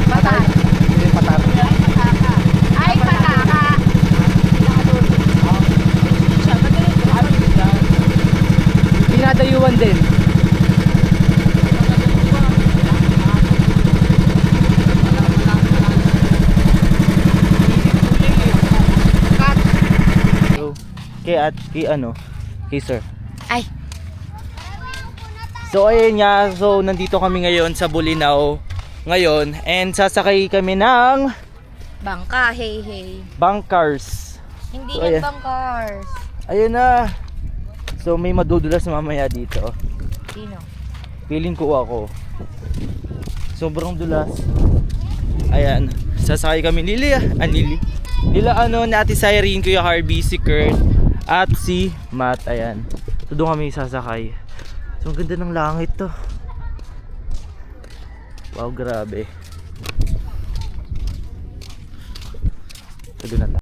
[SPEAKER 6] Patar. Hindi, patar.
[SPEAKER 5] Ay, pataka.
[SPEAKER 6] Pinadayuan din.
[SPEAKER 3] Kay sir.
[SPEAKER 5] Ay.
[SPEAKER 3] So ayun nga, so nandito kami ngayon sa Bolinao ngayon and sasakay kami ng
[SPEAKER 5] Bangka, hey.
[SPEAKER 3] bunkers.
[SPEAKER 5] Hindi
[SPEAKER 3] So,
[SPEAKER 5] yan
[SPEAKER 3] ayan.
[SPEAKER 5] bangkars.
[SPEAKER 3] Ayun na. So may madudulas mamaya dito.
[SPEAKER 5] Sino?
[SPEAKER 3] Feeling ko ako. Sobrang dulas. Ayan, sasakay kami nila ni Ate Cyrene, Kuya Harvey, si Kurt at si Matt. Ayan. So doon kami sasakay. So ang ganda ng langit to. Wow, grabe. So doon na tayo.